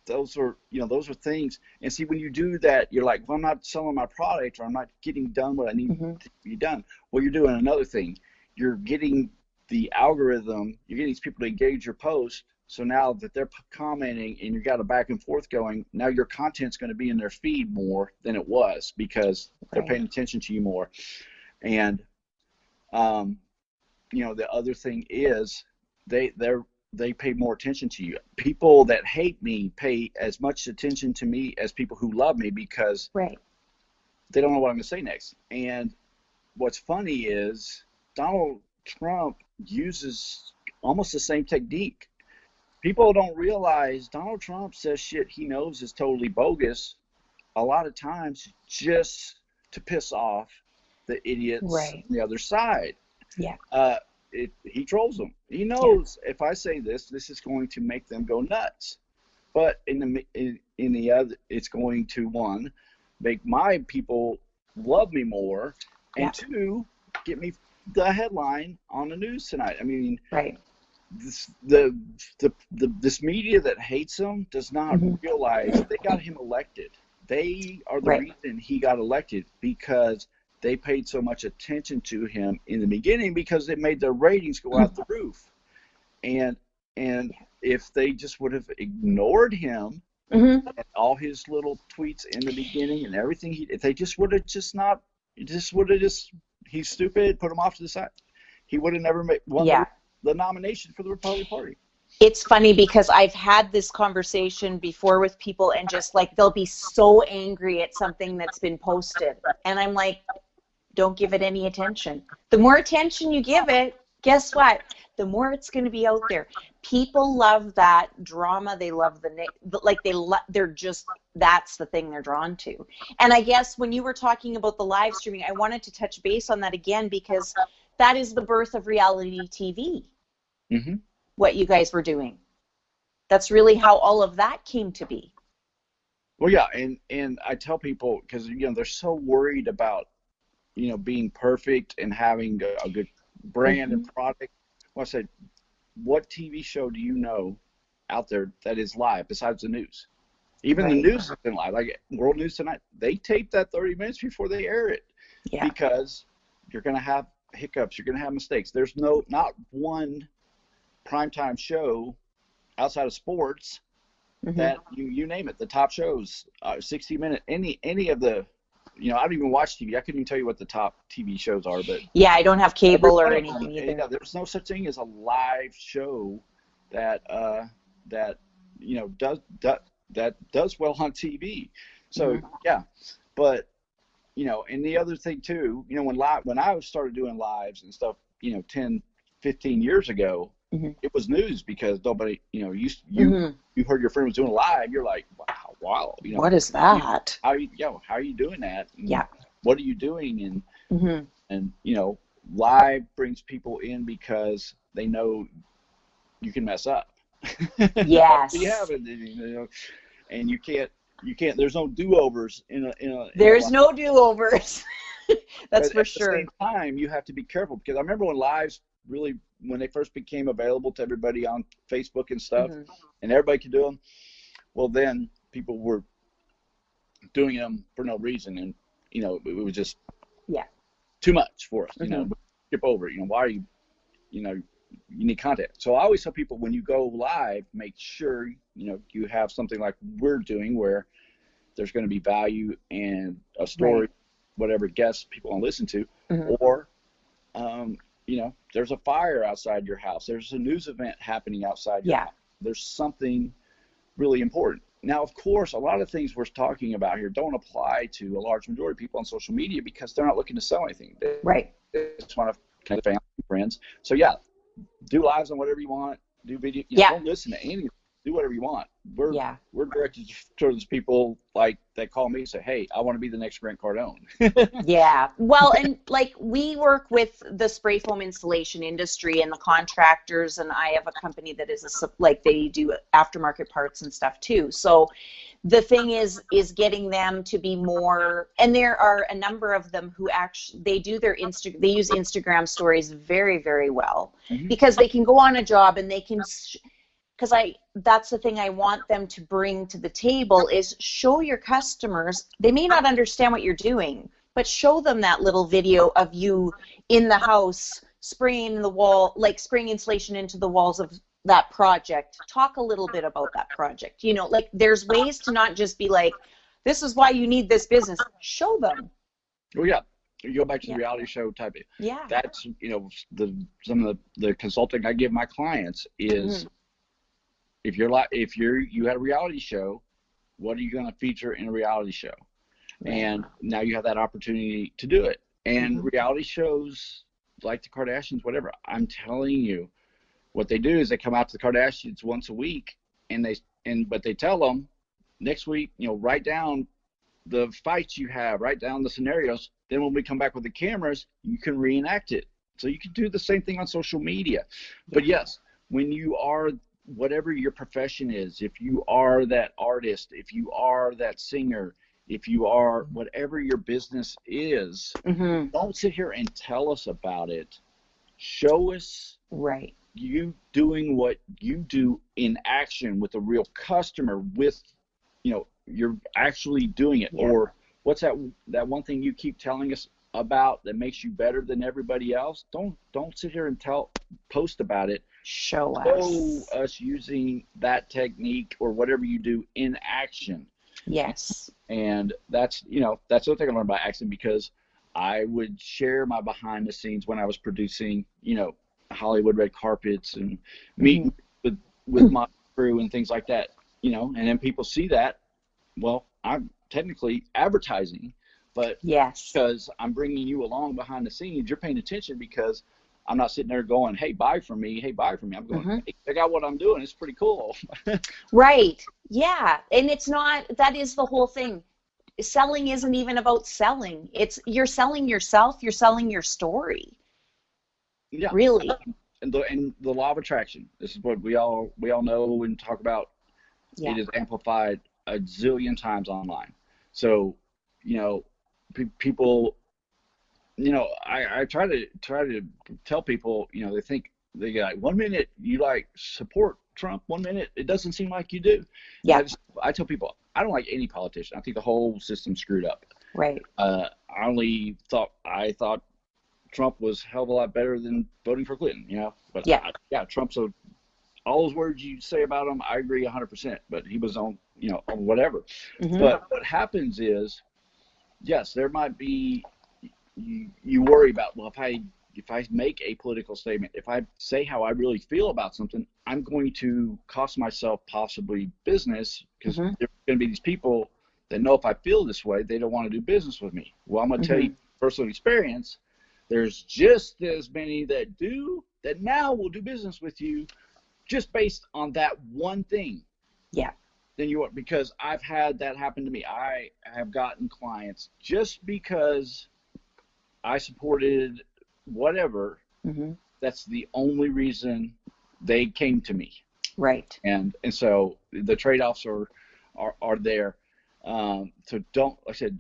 [SPEAKER 7] Those are things. And see, when you do that, you're like, well, I'm not selling my product, or I'm not getting done what I need to be done. Well, you're doing another thing. You're getting the algorithm. You're getting these people to engage your post. So now that they're commenting and you've got a back and forth going, now your content's going to be in their feed more than it was, because they're paying attention to you more. And the other thing is they pay more attention to you. People that hate me pay as much attention to me as people who love me, because they don't know what I'm going to say next. And what's funny is Donald Trump uses almost the same technique. People don't realize Donald Trump says shit he knows is totally bogus a lot of times just to piss off the idiots on the other side. Yeah. He trolls them. He knows if I say this is going to make them go nuts. But in the other, it's going to, one, make my people love me more, and two, get me the headline on the news tonight. I mean, this media that hates him does not realize they got him elected. They are the reason he got elected, because they paid so much attention to him in the beginning, because it made their ratings go out the roof. And if they just would have ignored him and all his little tweets in the beginning and everything, if they just would have he's stupid, put him off to the side, he would have never won the nomination for the Republican Party.
[SPEAKER 6] It's funny because I've had this conversation before with people, and just like they'll be so angry at something that's been posted, and I'm like, don't give it any attention. The more attention you give it, guess what? The more it's going to be out there. People love that drama. They love they're just, that's the thing they're drawn to. And I guess when you were talking about the live streaming, I wanted to touch base on that again, because that is the birth of reality TV. What you guys were doing. That's really how all of that came to be.
[SPEAKER 7] Well, yeah, and I tell people, because they're so worried about being perfect and having a good brand and product. Well, I said, what TV show do you know out there that is live besides the news? Even the news isn't live. Like World News Tonight, they tape that 30 minutes before they air it, because you're going to have hiccups, you're going to have mistakes. There's not one primetime show outside of sports that you name it, the top shows, 60 Minutes, any of the, I don't even watch TV. I couldn't even tell you what the top TV shows are, but
[SPEAKER 6] I don't have cable or anything either.
[SPEAKER 7] Yeah, there's no such thing as a live show that does well on TV. So but and the other thing too, when I started doing lives and stuff, 10, 15 years ago, it was news, because nobody, you heard your friend was doing a live, you're like, wow,
[SPEAKER 6] what is that?
[SPEAKER 7] How are you doing that? And what are you doing? And live brings people in because they know you can mess up.
[SPEAKER 6] Yes.
[SPEAKER 7] And you can't. There's no do-overs
[SPEAKER 6] There's no do-overs. That's for sure.
[SPEAKER 7] At the same time, you have to be careful, because I remember when lives really, when they first became available to everybody on Facebook and stuff, and everybody could do them. Well, then people were doing them for no reason, and it was just too much for us. Skip over it. Why are you? You need content. So I always tell people, when you go live, make sure you have something like we're doing, where there's going to be value and a story, whatever guests people want to listen to, or there's a fire outside your house. There's a news event happening outside your house. There's something really important. Now, of course, a lot of things we're talking about here don't apply to a large majority of people on social media, because they're not looking to sell anything. They just want to connect with family and friends. So do lives on whatever you want. Do video. Don't listen to anything. Do whatever you want. We're directed towards people like that call me and say, hey, I want to be the next Grant Cardone.
[SPEAKER 6] Well, and like, we work with the spray foam installation industry and the contractors, and I have a company that is they do aftermarket parts and stuff too. So the thing is getting them to be more, and there are a number of them who actually, they use Instagram stories very, very well, because they can go on a job and they can, because that's the thing I want them to bring to the table, is show your customers. They may not understand what you're doing, but show them that little video of you in the house spraying the wall, like spraying insulation into the walls of that project. Talk a little bit about that project. Like, there's ways to not just be like, this is why you need this business. Show them.
[SPEAKER 7] Well, you go back to the reality show type of. That's some of the consulting I give my clients is, if you had a reality show, what are you going to feature in a reality show? And now you have that opportunity to do it. And reality shows like the Kardashians, whatever, I'm telling you, what they do is they come out to the Kardashians once a week, but they tell them next week, write down the fights you have, write down the scenarios. Then when we come back with the cameras, you can reenact it. So you can do the same thing on social media. But yes, when you are, whatever your profession is, if you are that artist, if you are that singer, if you are whatever your business is, don't sit here and tell us about it. Show us you doing what you do in action with a real customer, with, you're actually doing it. Or what's that one thing you keep telling us about that makes you better than everybody else? Don't sit here and post about it. Show us using that technique or whatever you do in action. And that's that's the thing I learned by accident, because I would share my behind the scenes when I was producing Hollywood red carpets and meeting with my crew and things like that, and then people see that. Well, I'm technically advertising, but because I'm bringing you along behind the scenes, you're paying attention, because I'm not sitting there going, hey, buy from me. Hey, buy from me. I'm going, hey, check out what I'm doing. It's pretty cool.
[SPEAKER 6] And it's not, that is the whole thing. Selling isn't even about selling. You're selling yourself. You're selling your story. Really.
[SPEAKER 7] And the law of attraction. This is what we all know and talk about. It is amplified a zillion times online. So, you know, people, you know, I try to tell people, you know, they think they get like 1 minute you like support Trump, 1 minute it doesn't seem like you do.
[SPEAKER 6] Yeah.
[SPEAKER 7] I tell people I don't like any politician. I think the whole system's screwed up.
[SPEAKER 6] Right.
[SPEAKER 7] I thought Trump was a hell of a lot better than voting for Clinton, you know. But
[SPEAKER 6] Yeah.
[SPEAKER 7] Trump's all those words you say about him, I agree 100%. But he was on, you know, on whatever.
[SPEAKER 6] Mm-hmm.
[SPEAKER 7] But what happens is, yes, there might be. You worry about, well, if I make a political statement, if I say how I really feel about something, I'm going to cost myself possibly business, because
[SPEAKER 6] Mm-hmm.
[SPEAKER 7] there's going to be these people that know if I feel this way, they don't want to do business with me. Well, I'm going to tell you personal experience. There's just as many that do that now will do business with you just based on that one thing.
[SPEAKER 6] Yeah.
[SPEAKER 7] Then you are, because I've had that happen to me. I have gotten clients just because I supported whatever.
[SPEAKER 6] Mm-hmm.
[SPEAKER 7] That's the only reason they came to me.
[SPEAKER 6] Right.
[SPEAKER 7] And so the trade-offs are there. So don't, like I said,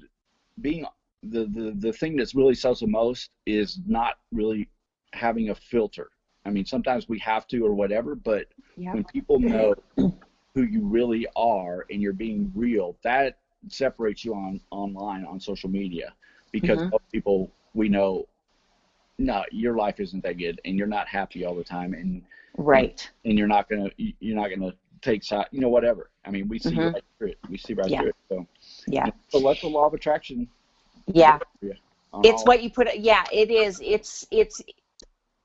[SPEAKER 7] being the thing that's really sells the most is not really having a filter. I mean, sometimes we have to or whatever, but when people know who you really are and you're being real, that separates you online on social media, because most people we know, no, your life isn't that good and you're not happy all the time, and and you're not gonna take shot, you know, whatever. I mean, we see right through it. We see right through it. So so let the law of attraction.
[SPEAKER 6] Yeah. It's what you put. Yeah, it is. It's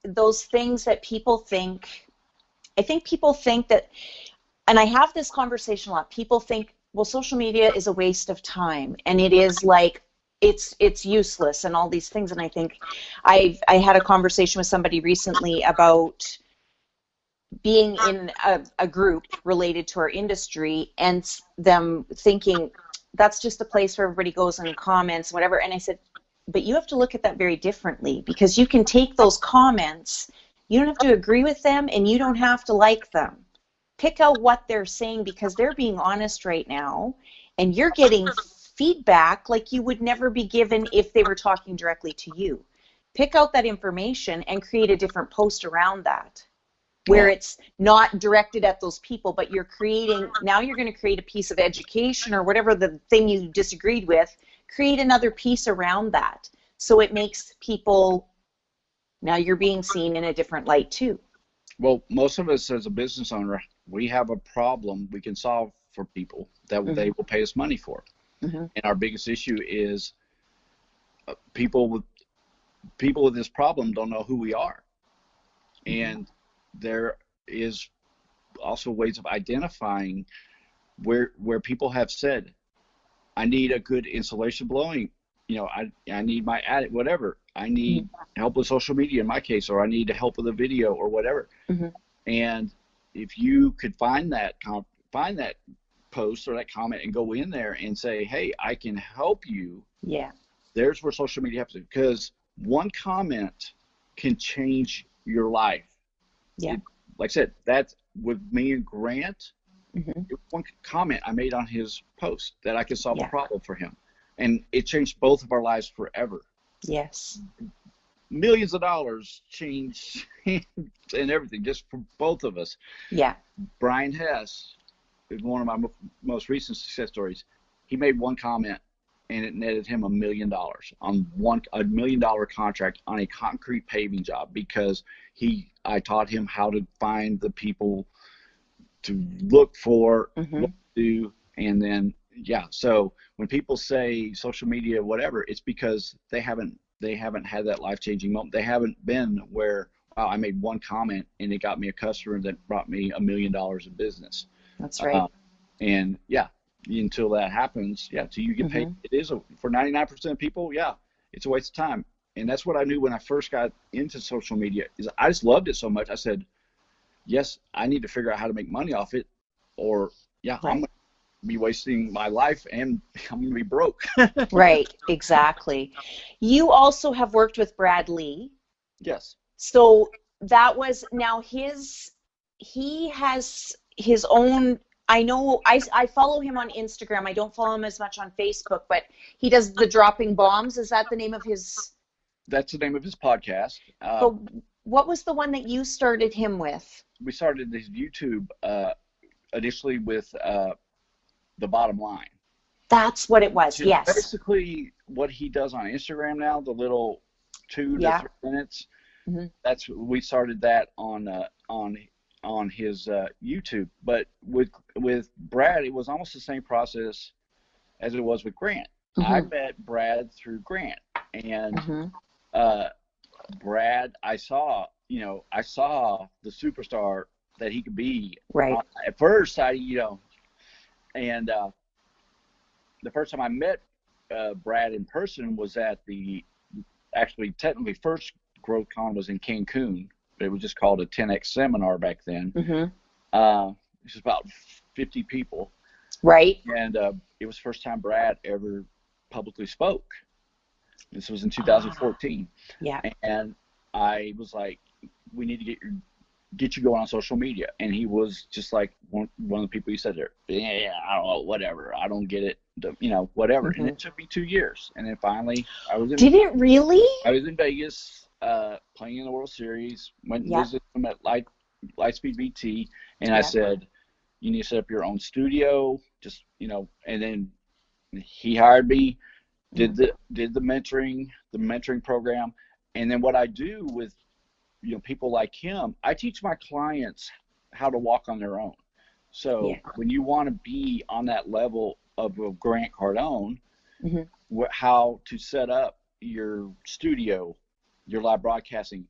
[SPEAKER 6] those things that people think. I think people think that, and I have this conversation a lot. People think, well, social media is a waste of time, and it is like it's useless and all these things. And I think I had a conversation with somebody recently about being in a group related to our industry and them thinking that's just a place where everybody goes and comments, whatever. And I said, but you have to look at that very differently, because you can take those comments, you don't have to agree with them, and you don't have to like them. Pick out what they're saying, because they're being honest right now, and you're getting feedback like you would never be given if they were talking directly to you. Pick out that information and create a different post around that, where it's not directed at those people, but you're creating, now you're going to create a piece of education or whatever the thing you disagreed with, create another piece around that. So it makes people, now you're being seen in a different light too.
[SPEAKER 7] Well, most of us as a business owner, we have a problem we can solve for people that they will pay us money for. And our biggest issue is people with this problem don't know who we are. And there is also ways of identifying where people have said, I need a good insulation blowing, you know, I need my attic, whatever. I need help with social media in my case, or I need help with a video or whatever. And if you could find that post or that comment and go in there and say, hey, I can help you. Yeah. There's where social media happens, because one comment can change your life. Yeah. Like I said, that's with me and Grant. One comment I made on his post that I could solve a problem for him, and it changed both of our lives forever. Yes. Millions of dollars changed and everything just for both of us. Yeah. Brian Hess is one of my most recent success stories. He made one comment and it netted him $1 million on a $1 million contract on a concrete paving job, because I taught him how to find the people to look for, what to do, and then so when people say social media, whatever, it's because they haven't had that life-changing moment. They haven't been where, wow, I made one comment and it got me a customer that brought me $1 million in business. That's right. And until that happens, till you get paid, it is for 99% of people, it's a waste of time. And that's what I knew when I first got into social media, is I just loved it so much. I said, yes, I need to figure out how to make money off it, or I'm going to be wasting my life and I'm going to be broke.
[SPEAKER 6] Right, exactly. You also have worked with Brad Lee.
[SPEAKER 7] Yes.
[SPEAKER 6] So that was, now he has his own I know I follow him on Instagram. I don't follow him as much on Facebook, but he does the Dropping Bombs. Is that the name of his?
[SPEAKER 7] That's the name of his podcast.
[SPEAKER 6] But what was the one that you started him with?
[SPEAKER 7] We started his YouTube initially with The Bottom Line.
[SPEAKER 6] That's what it was. Yes.
[SPEAKER 7] Basically, what he does on Instagram now, the little 2 to 3 minutes. Mm-hmm. We started that on his YouTube. But with Brad, it was almost the same process as it was with Grant. Mm-hmm. I met Brad through Grant, and Brad, I saw the superstar that he could be.
[SPEAKER 6] Right.
[SPEAKER 7] At first, and the first time I met Brad in person was at the technically first GrowthCon was in Cancun. It was just called a 10X seminar back then. Mm-hmm. It was about 50 people.
[SPEAKER 6] Right.
[SPEAKER 7] And it was the first time Brad ever publicly spoke. This was in 2014.
[SPEAKER 6] Yeah.
[SPEAKER 7] And I was like, we need to get you going on social media. And he was just like one of the people you said there, yeah, I don't know, whatever. I don't get it, whatever. Mm-hmm. And it took me 2 years. And then finally
[SPEAKER 6] Did it really?
[SPEAKER 7] I was in Vegas playing in the World Series, went and visited him at Lightspeed BT, and I said, you need to set up your own studio, just, and then he hired me, did the mentoring program. And then what I do with people like him, I teach my clients how to walk on their own. So when you want to be on that level of Grant Cardone, how to set up your studio, your live broadcasting,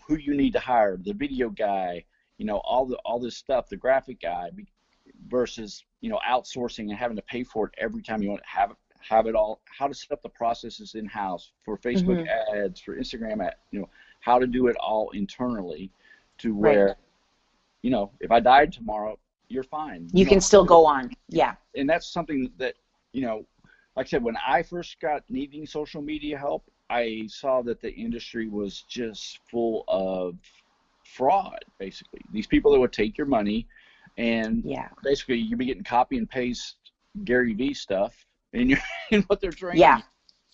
[SPEAKER 7] who you need to hire, the video guy, all this stuff, the graphic guy, versus outsourcing and having to pay for it every time you want to have it all, how to set up the processes in-house for Facebook ads, for Instagram ads, how to do it all internally to where, if I died tomorrow, you're fine.
[SPEAKER 6] You can still go on. Yeah.
[SPEAKER 7] And that's something that, like I said, when I first got needing social media help, I saw that the industry was just full of fraud, basically. These people that would take your money and basically you'd be getting copy and paste Gary Vee stuff in what they're training. Yeah.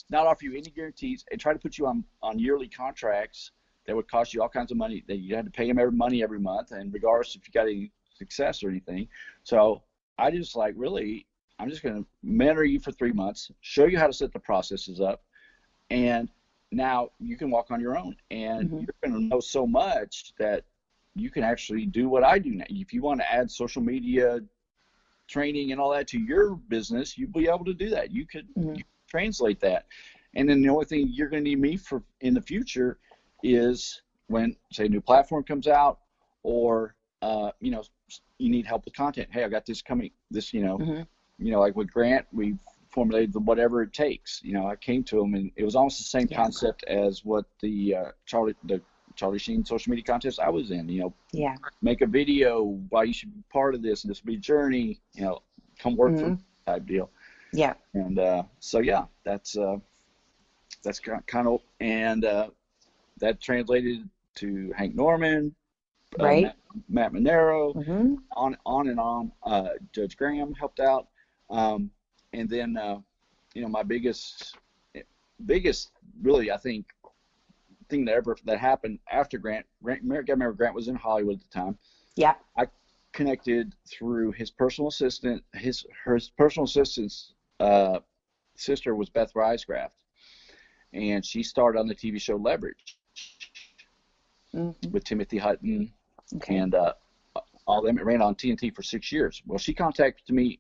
[SPEAKER 7] Not offer you any guarantees and try to put you on yearly contracts that would cost you all kinds of money, that you had to pay them money every month, and regardless if you got any success or anything. So I just really, I'm just going to mentor you for 3 months, show you how to set the processes up, and now you can walk on your own. And you're going to know so much that you can actually do what I do now. If you want to add social media training and all that to your business, you'll be able to do that. You could translate that. And then the only thing you're going to need me for in the future is when, say, a new platform comes out, or you need help with content. Hey, I got this coming. This, like with Grant, we formulated the whatever it takes. I came to him, and it was almost the same concept as what the Charlie Sheen social media contest I was in. Make a video why you should be part of this, and this will be a journey. Come work for type deal.
[SPEAKER 6] Yeah.
[SPEAKER 7] And that's kind of, and that translated to Hank Norman,
[SPEAKER 6] right?
[SPEAKER 7] Matt Monero, on and on. Judge Graham helped out, and then my biggest really, I think, thing that happened after Grant. Remember Grant was in Hollywood at the time.
[SPEAKER 6] Yeah.
[SPEAKER 7] I connected through his personal assistant. Her personal assistant's sister was Beth Riesgraft, and she starred on the TV show Leverage with Timothy Hutton and all them. It ran on TNT for 6 years. Well, she contacted me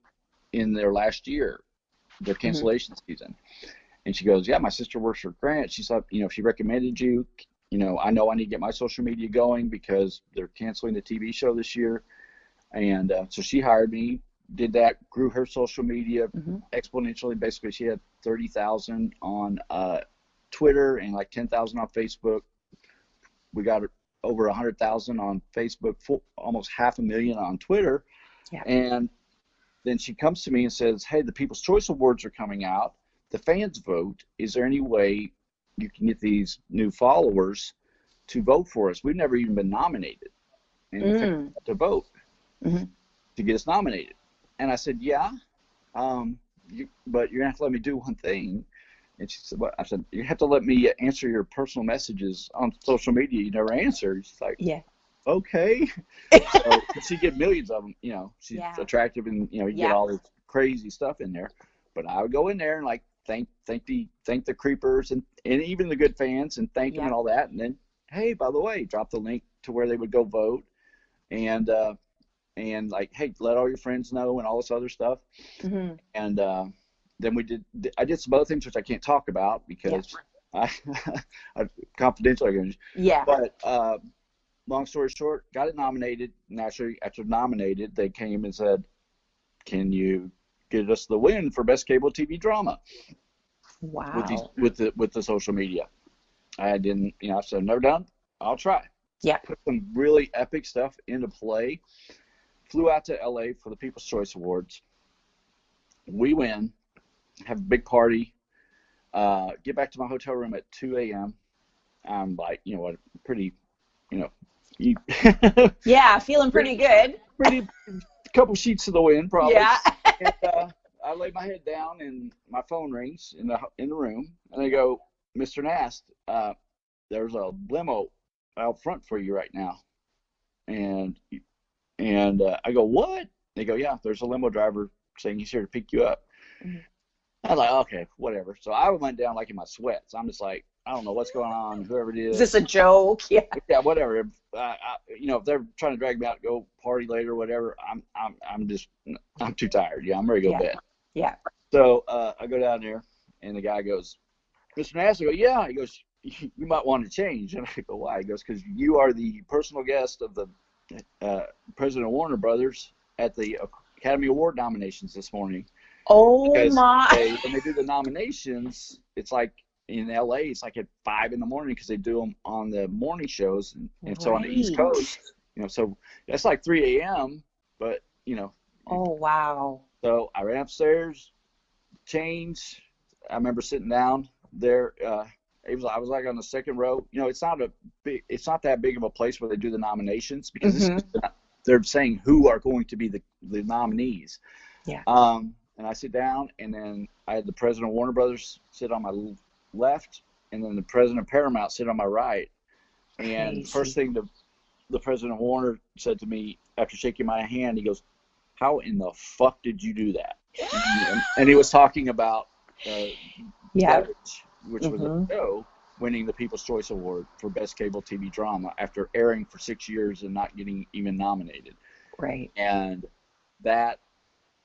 [SPEAKER 7] in their last year, their cancellation season, and she goes, "Yeah, my sister works for Grant. She's like, she recommended you. I know I need to get my social media going because they're canceling the TV show this year." And so she hired me, did that, grew her social media exponentially. Basically, she had 30,000 on Twitter and like 10,000 on Facebook. We got over 100,000 on Facebook, almost 500,000 on Twitter.
[SPEAKER 6] Yeah.
[SPEAKER 7] And then she comes to me and says, "Hey, the People's Choice Awards are coming out. The fans vote. Is there any way you can get these new followers to vote for us? We've never even been nominated, and the fans have to vote to get us nominated." And I said, yeah, but you're gonna have to let me do one thing. And she said, what? I said, you have to let me answer your personal messages on social media. You never answer. She's like,
[SPEAKER 6] Yeah.
[SPEAKER 7] okay. So she get millions of them. She's attractive, and you get all this crazy stuff in there. But I would go in there and like thank the creepers and even the good fans and thank them and all that. And then, hey, by the way, drop the link to where they would go vote, and like, hey, let all your friends know and all this other stuff. Mm-hmm. And then I did some other things which I can't talk about because I confidential.
[SPEAKER 6] Yeah.
[SPEAKER 7] But long story short, got it nominated. Naturally, after nominated, they came and said, "Can you get us the win for best cable TV drama?"
[SPEAKER 6] Wow.
[SPEAKER 7] With the social media. I didn't, I said, never done. I'll try.
[SPEAKER 6] Yeah.
[SPEAKER 7] Put some really epic stuff into play. Flew out to LA for the People's Choice Awards. We win. Have a big party. Get back to my hotel room at 2 a.m. I'm like, pretty,
[SPEAKER 6] yeah, feeling pretty good.
[SPEAKER 7] Pretty couple sheets of the wind, probably.
[SPEAKER 6] Yeah.
[SPEAKER 7] And, I lay my head down and my phone rings in the room, and they go, "Mr. Nast, there's a limo out front for you right now." And I go, "What?" They go, "Yeah, there's a limo driver saying he's here to pick you up." Mm-hmm. I'm like, okay, whatever. So I went down like in my sweats. I'm just like, I don't know what's going on, whoever it is.
[SPEAKER 6] Is this a joke? Yeah.
[SPEAKER 7] Yeah, whatever. If they're trying to drag me out to go party later or whatever, I'm too tired. Yeah, I'm ready to go to bed.
[SPEAKER 6] Yeah.
[SPEAKER 7] So I go down there, and the guy goes, "Mr. Nass," I go, "Yeah." He goes, "You might want to change." And I go, "Why?" He goes, "Because you are the personal guest of the President of Warner Brothers at the Academy Award nominations this morning."
[SPEAKER 6] Oh,
[SPEAKER 7] because
[SPEAKER 6] my.
[SPEAKER 7] when they do the nominations, it's like in LA, it's like at 5 a.m. because they do them on the morning shows, and so on the East Coast, so that's like 3 a.m. But
[SPEAKER 6] Oh, wow.
[SPEAKER 7] So I ran upstairs, changed. I remember sitting down there. I was like on the second row. It's not that big of a place where they do the nominations because they're saying who are going to be the nominees.
[SPEAKER 6] Yeah.
[SPEAKER 7] And I sit down, and then I had the president of Warner Brothers sit on my left, and then the president of Paramount sit on my right. And the first thing the president of Warner said to me after shaking my hand, he goes, "How in the fuck did you do that?" And he was talking about Leverage, which was a show winning the People's Choice Award for Best Cable TV Drama after airing for 6 years and not getting even nominated.
[SPEAKER 6] Right.
[SPEAKER 7] And that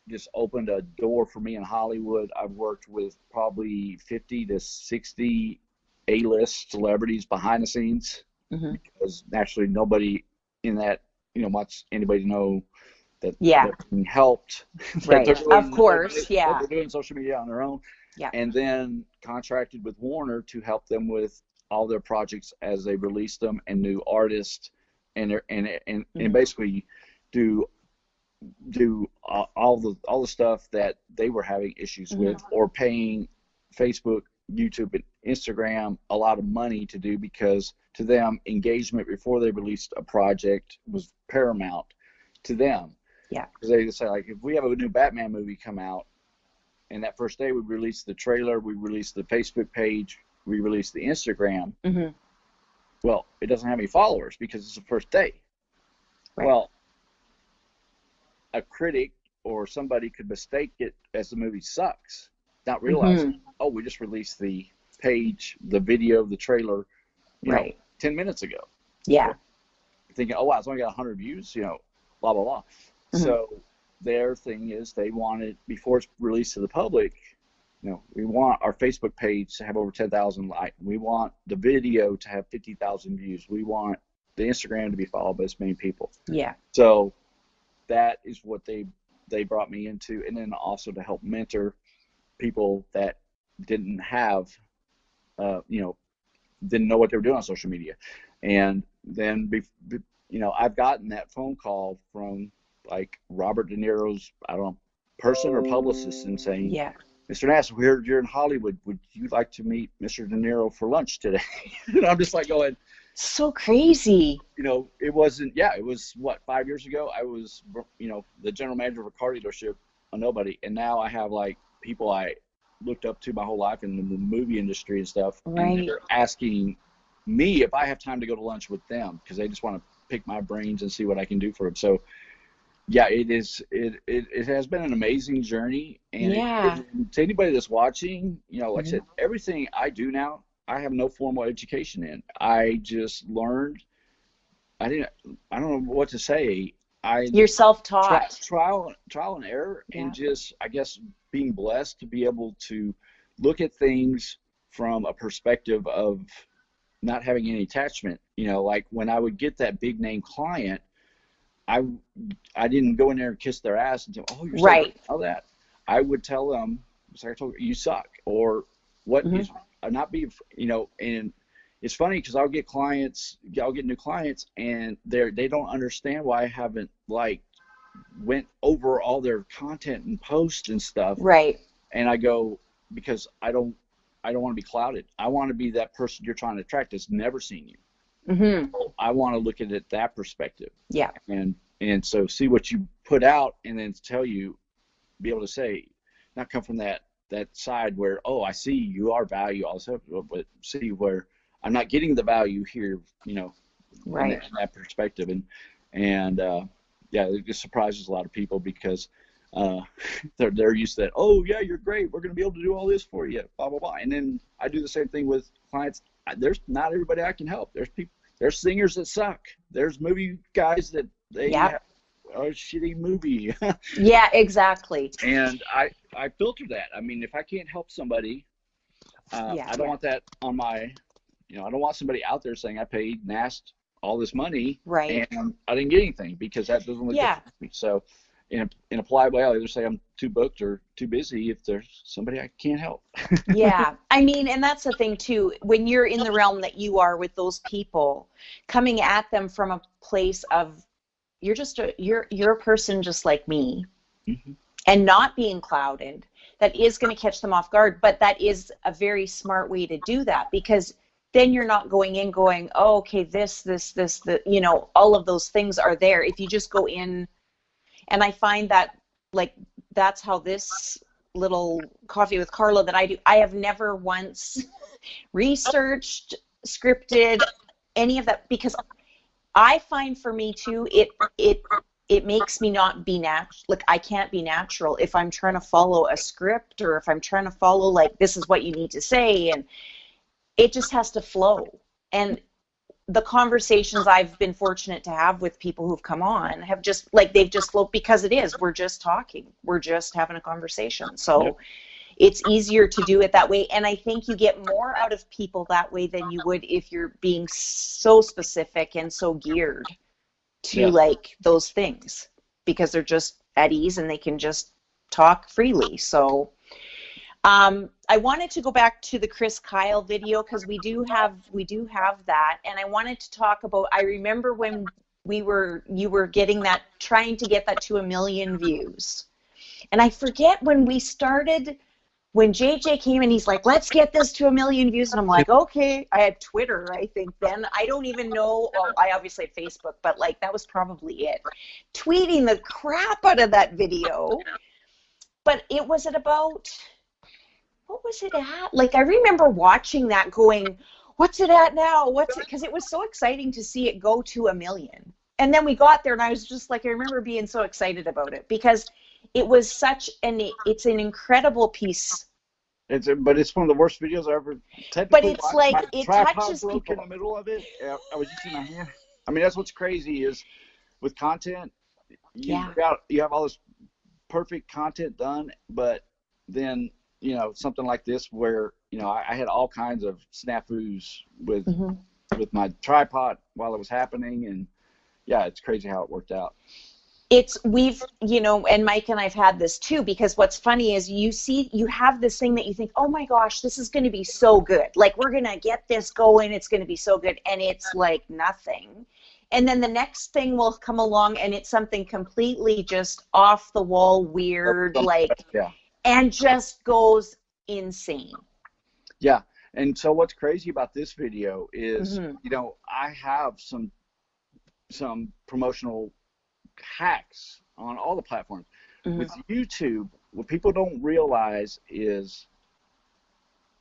[SPEAKER 7] just opened a door for me in Hollywood. I've worked with probably 50 to 60 A-list celebrities behind the scenes because naturally nobody in that, wants anybody to know that they're being helped.
[SPEAKER 6] Right. Of course.
[SPEAKER 7] They're doing social media on their own.
[SPEAKER 6] Yeah.
[SPEAKER 7] And then contracted with Warner to help them with all their projects as they release them and new artists and basically do all the stuff that they were having issues with, or paying Facebook, YouTube, and Instagram a lot of money to do, because to them engagement before they released a project was paramount to them.
[SPEAKER 6] Yeah.
[SPEAKER 7] Because they say, like, if we have a new Batman movie come out, and that first day we release the trailer, we release the Facebook page, we release the Instagram. Well, it doesn't have any followers because it's the first day. Right. Well, a critic or somebody could mistake it as the movie sucks, not realizing, oh, we just released the page, the video, the trailer, 10 minutes ago.
[SPEAKER 6] Yeah.
[SPEAKER 7] Thinking, oh, wow, it's only got 100 views, blah, blah, blah. So their thing is they wanted, before it's released to the public, we want our Facebook page to have over 10,000 likes. We want the video to have 50,000 views. We want the Instagram to be followed by as many people.
[SPEAKER 6] Yeah.
[SPEAKER 7] So that is what they brought me into, and then also to help mentor people that didn't have, didn't know what they were doing on social media. And then, I've gotten that phone call from like Robert De Niro's, I don't know, person or publicist, and saying, "Mr. Nass, we heard you're in Hollywood. Would you like to meet Mr. De Niro for lunch today?" I'm just like going,
[SPEAKER 6] So crazy.
[SPEAKER 7] You know, it wasn't, yeah, it was what, 5 years ago, I was, you know, the general manager of a car dealership, a nobody. And now I have like people I looked up to my whole life in the movie industry and stuff.
[SPEAKER 6] Right.
[SPEAKER 7] And they're asking me if I have time to go to lunch with them because they just want to pick my brains and see what I can do for them. So yeah, it has been an amazing journey. And to anybody that's watching, you know, like I said, everything I do now, I have no formal education in. I just learned. I don't know what to say.
[SPEAKER 6] You're self-taught.
[SPEAKER 7] Trial and error, and just, I guess, being blessed to be able to look at things from a perspective of not having any attachment. You know, like when I would get that big name client, I didn't go in there and kiss their ass and say, "Oh, you're so good," all that. I would tell them, like I told you, "You suck," or what is not be, you know. And it's funny because I'll get new clients, and they don't understand why I haven't like went over all their content and posts and stuff.
[SPEAKER 6] Right.
[SPEAKER 7] And I go, because I don't want to be clouded. I want to be that person you're trying to attract that's never seen you. So I want to look at it that perspective. Yeah. And so see what you put out, and then tell you, be able to say, not come from that side where, oh, I see you are value, all this stuff, but see where I'm not getting the value here, you know, in that perspective. And yeah, it just surprises a lot of people because they're used to that. Oh yeah, you're great. We're going to be able to do all this for you, blah, blah, blah. And then I do the same thing with clients. There's not everybody I can help. There's singers that suck. There's movie guys that they have a shitty movie.
[SPEAKER 6] Yeah, exactly.
[SPEAKER 7] And I filter that. I mean, if I can't help somebody, I don't want that on my, you know, I don't want somebody out there saying I paid Nast all this money and I didn't get anything, because that doesn't look good for me. So in a polite way, I'll either say I'm too booked or too busy if there's somebody I can't help.
[SPEAKER 6] Yeah. I mean, and that's the thing too, when you're in the realm that you are with those people, coming at them from a place of you're a person just like me, and not being clouded, that is going to catch them off guard. But that is a very smart way to do that, because then you're not going in going, oh, okay, this, you know, all of those things are there. If you just go in, and I find that, like, that's how this little Coffee with Carla that I do, I have never once researched, scripted, any of that, because I find for me too, it makes me not be natural. Like, I can't be natural if I'm trying to follow a script, or if I'm trying to follow, like, this is what you need to say, and it just has to flow. And the conversations I've been fortunate to have with people who've come on have just, like, they've just flowed, because we're just talking. We're just having a conversation. So it's easier to do it that way. And I think you get more out of people that way than you would if you're being so specific and so geared to like those things, because they're just at ease and they can just talk freely. So I wanted to go back to the Chris Kyle video, because we do have that, and I wanted to talk about, I remember when you were getting that, trying to get that to 1 million views, and I forget when we started, when JJ came and he's like, let's get this to 1 million views, and I'm like, okay. I had Twitter, I think, then. I don't even know, well, I obviously had Facebook, but like that was probably it. Tweeting the crap out of that video, but it was at about, what was it at? Like, I remember watching that going, what's it at now? What's it? Because it was so exciting to see it go to 1 million. And then we got there, and I was just like, I remember being so excited about it, because it was it's an incredible piece.
[SPEAKER 7] But it's one of the worst videos I ever.
[SPEAKER 6] But it's like, it touches
[SPEAKER 7] broke
[SPEAKER 6] people.
[SPEAKER 7] In the middle of it. I was using my hand. I mean, that's what's crazy is with content, you have all this perfect content done, but then, you know, something like this where, you know, I had all kinds of snafus with my tripod while it was happening, and yeah, it's crazy how it worked out.
[SPEAKER 6] We've, you know, and Mike and I've had this too, because what's funny is you have this thing that you think, oh my gosh, this is going to be so good. Like, we're going to get this going. It's going to be so good. And it's like nothing. And then the next thing will come along, and it's something completely just off the wall, weird, like, and just goes insane.
[SPEAKER 7] Yeah. And so what's crazy about this video is, you know, I have some promotional hacks on all the platforms. With YouTube, what people don't realize is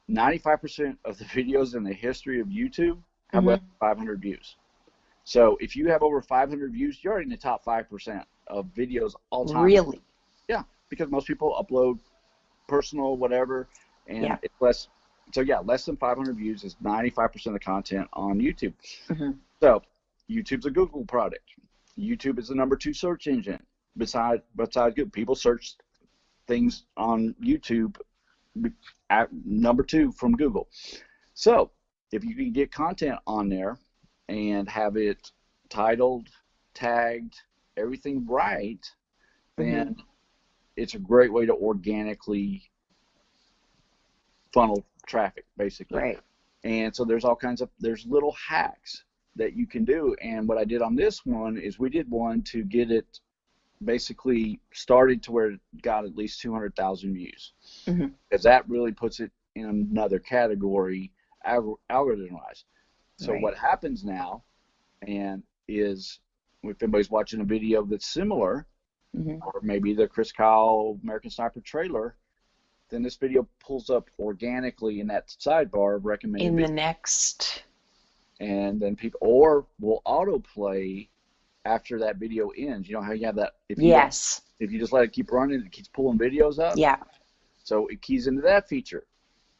[SPEAKER 7] 95% of the videos in the history of YouTube have less than 500 views. So if you have over 500 views, you're in the top 5% of videos all time.
[SPEAKER 6] Really?
[SPEAKER 7] Yeah, because most people upload personal whatever, and it's less. So yeah, less than 500 views is 95% of the content on YouTube. So YouTube's a Google product. YouTube is the #2 search engine besides Google. People search things on YouTube at #2 from Google. So if you can get content on there and have it titled, tagged, everything right, then it's a great way to organically funnel traffic, basically.
[SPEAKER 6] Right.
[SPEAKER 7] And so there's there's little hacks that you can do. And what I did on this one is we did one to get it basically started to where it got at least 200,000 views. Because that really puts it in another category algorithm-wise. So what happens now is if anybody's watching a video that's similar, or maybe the Chris Kyle American Sniper trailer, then this video pulls up organically in that sidebar of recommended
[SPEAKER 6] In the
[SPEAKER 7] videos.
[SPEAKER 6] next.
[SPEAKER 7] And then people, or will autoplay after that video ends. You know how you have that? If you if you just let it keep running, it keeps pulling videos up.
[SPEAKER 6] Yeah.
[SPEAKER 7] So it keys into that feature.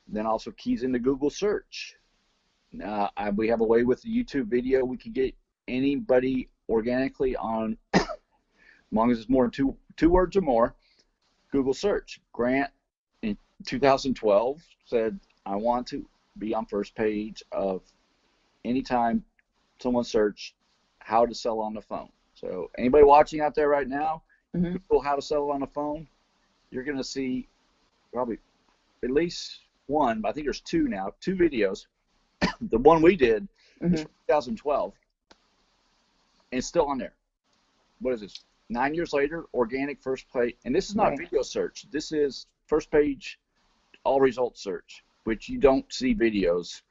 [SPEAKER 7] Then also keys into Google search. We have a way with the YouTube video we can get anybody organically on, as long as it's more than two words or more, Google search. Grant in 2012 said, I want to be on first page of anytime someone searched how to sell on the phone. So anybody watching out there right now, Google how to sell on the phone, you're going to see probably at least one, I think there's two now, 2 videos. The one we did is 2012, and it's still on there. What is this? 9 years later, organic first page, and this is not video search. This is first page, all results search, which you don't see videos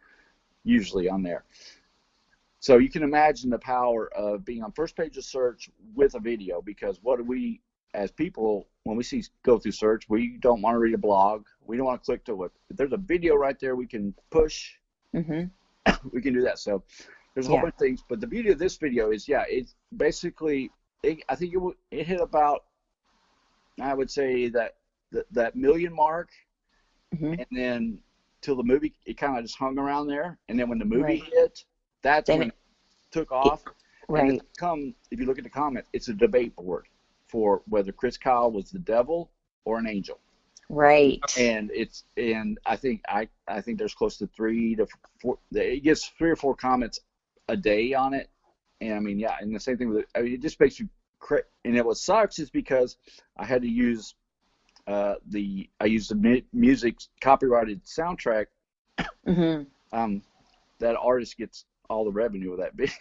[SPEAKER 7] usually on there. So you can imagine the power of being on first page of search with a video, because what do we, as people, when we go through search, we don't want to read a blog. We don't want to click to it. If there's a video right there we can push, we can do that. So there's a whole bunch of things. But the beauty of this video is, it's basically, I think it hit about, I would say that million mark, and then till the movie, it kind of just hung around there. And then when the movie hit, that's when it took off. And if you look at the comment, it's a debate board for whether Chris Kyle was the devil or an angel.
[SPEAKER 6] Right.
[SPEAKER 7] And I think there's close to 3 to 4. It gets 3 or 4 comments a day on it. And I mean, and the same thing with it. I mean, it just makes you and what sucks is because I had to use the music copyrighted soundtrack. That artist gets all the revenue of that video.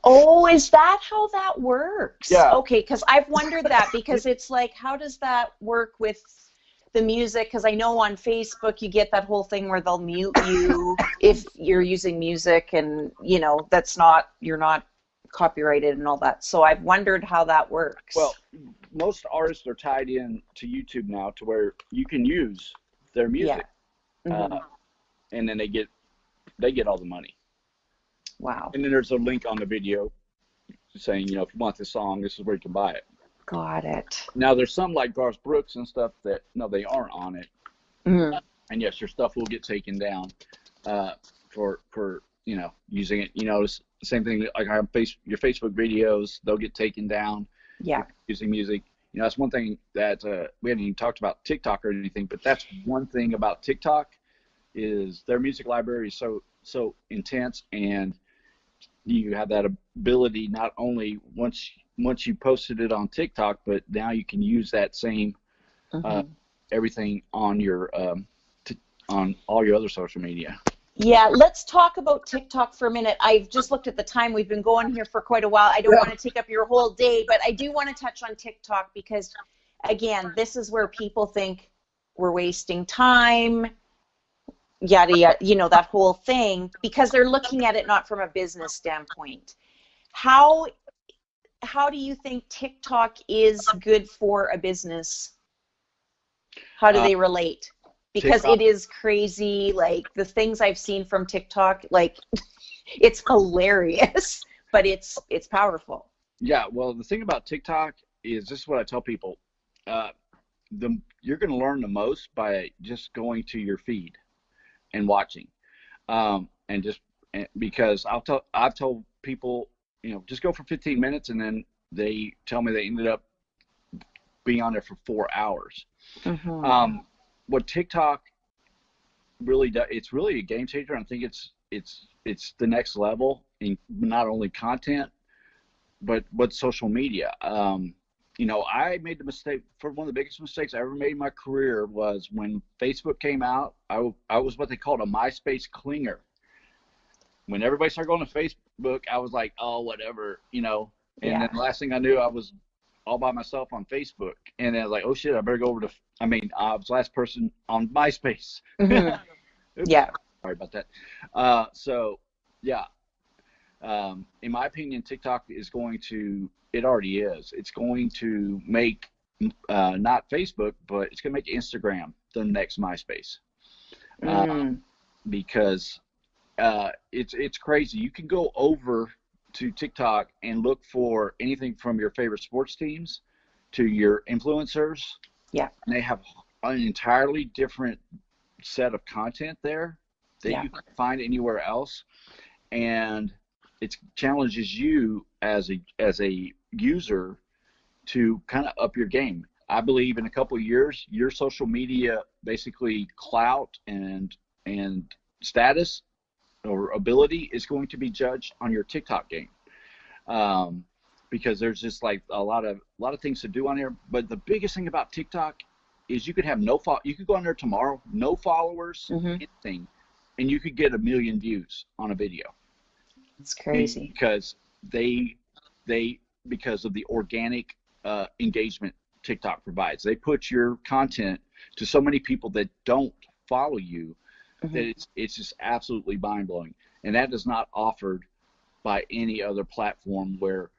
[SPEAKER 6] Oh, is that how that works?
[SPEAKER 7] Yeah.
[SPEAKER 6] Okay, because I've wondered that, because it's like, how does that work with the music? Because I know on Facebook you get that whole thing where they'll mute you if you're using music, and you're not copyrighted and all that. So I've wondered how that works.
[SPEAKER 7] Well, most artists are tied in to YouTube now to where you can use their music, and then they get all the money.
[SPEAKER 6] Wow.
[SPEAKER 7] And then there's a link on the video saying, if you want this song, this is where you can buy it.
[SPEAKER 6] Got it.
[SPEAKER 7] Now, there's some like Garth Brooks and stuff that, no, they aren't on it. And yes, your stuff will get taken down for using it. It's the same thing like your Facebook videos, they'll get taken down.
[SPEAKER 6] Yeah.
[SPEAKER 7] Using music. That's one thing that we hadn't even talked about TikTok or anything, but that's one thing about TikTok is their music library is so intense, and you have that ability not only once you posted it on TikTok, but now you can use that same everything on your on all your other social media.
[SPEAKER 6] Yeah, let's talk about TikTok for a minute. I've just looked at the time. We've been going here for quite a while. I don't want to take up your whole day, but I do want to touch on TikTok because, again, this is where people think we're wasting time. yada yada, you know, that whole thing, because they're looking at it not from a business standpoint. How do you think TikTok is good for a business? How do they relate? Because
[SPEAKER 7] TikTok,
[SPEAKER 6] it is crazy, like the things I've seen from TikTok, like it's hilarious, but it's powerful.
[SPEAKER 7] yeah. Well, the thing about TikTok is, this is what I tell people. You're going to learn the most by just going to your feed and watching, because I've told people, just go for 15 minutes, and then they tell me they ended up being on there for 4 hours.
[SPEAKER 6] Mm-hmm.
[SPEAKER 7] What TikTok really does, it's really a game changer. I think it's the next level in not only content, but social media. I made the mistake, for one of the biggest mistakes I ever made in my career was when Facebook came out. I was what they called a MySpace clinger. When everybody started going to Facebook, I was like, oh, whatever, and then the last thing I knew, I was all by myself on Facebook, and then I was like, oh shit, I better go over to, I was the last person on MySpace.
[SPEAKER 6] Mm-hmm. Yeah.
[SPEAKER 7] Sorry about that. In my opinion, TikTok is going to, it already is, it's going to make, not Facebook, but it's going to make Instagram the next MySpace. Because it's crazy. You can go over to TikTok and look for anything from your favorite sports teams to your influencers.
[SPEAKER 6] Yeah.
[SPEAKER 7] And they have an entirely different set of content there that you can find anywhere else. And it challenges you as a user to kind of up your game. I believe in a couple of years, your social media basically clout and status or ability is going to be judged on your TikTok game, because there's just like a lot of things to do on here. But the biggest thing about TikTok is you could have you could go on there tomorrow, no followers, anything, and you could get 1 million views on a video.
[SPEAKER 6] It's crazy
[SPEAKER 7] because because of the organic engagement TikTok provides. They put your content to so many people that don't follow you. That it's just absolutely mind-blowing, and that is not offered by any other platform where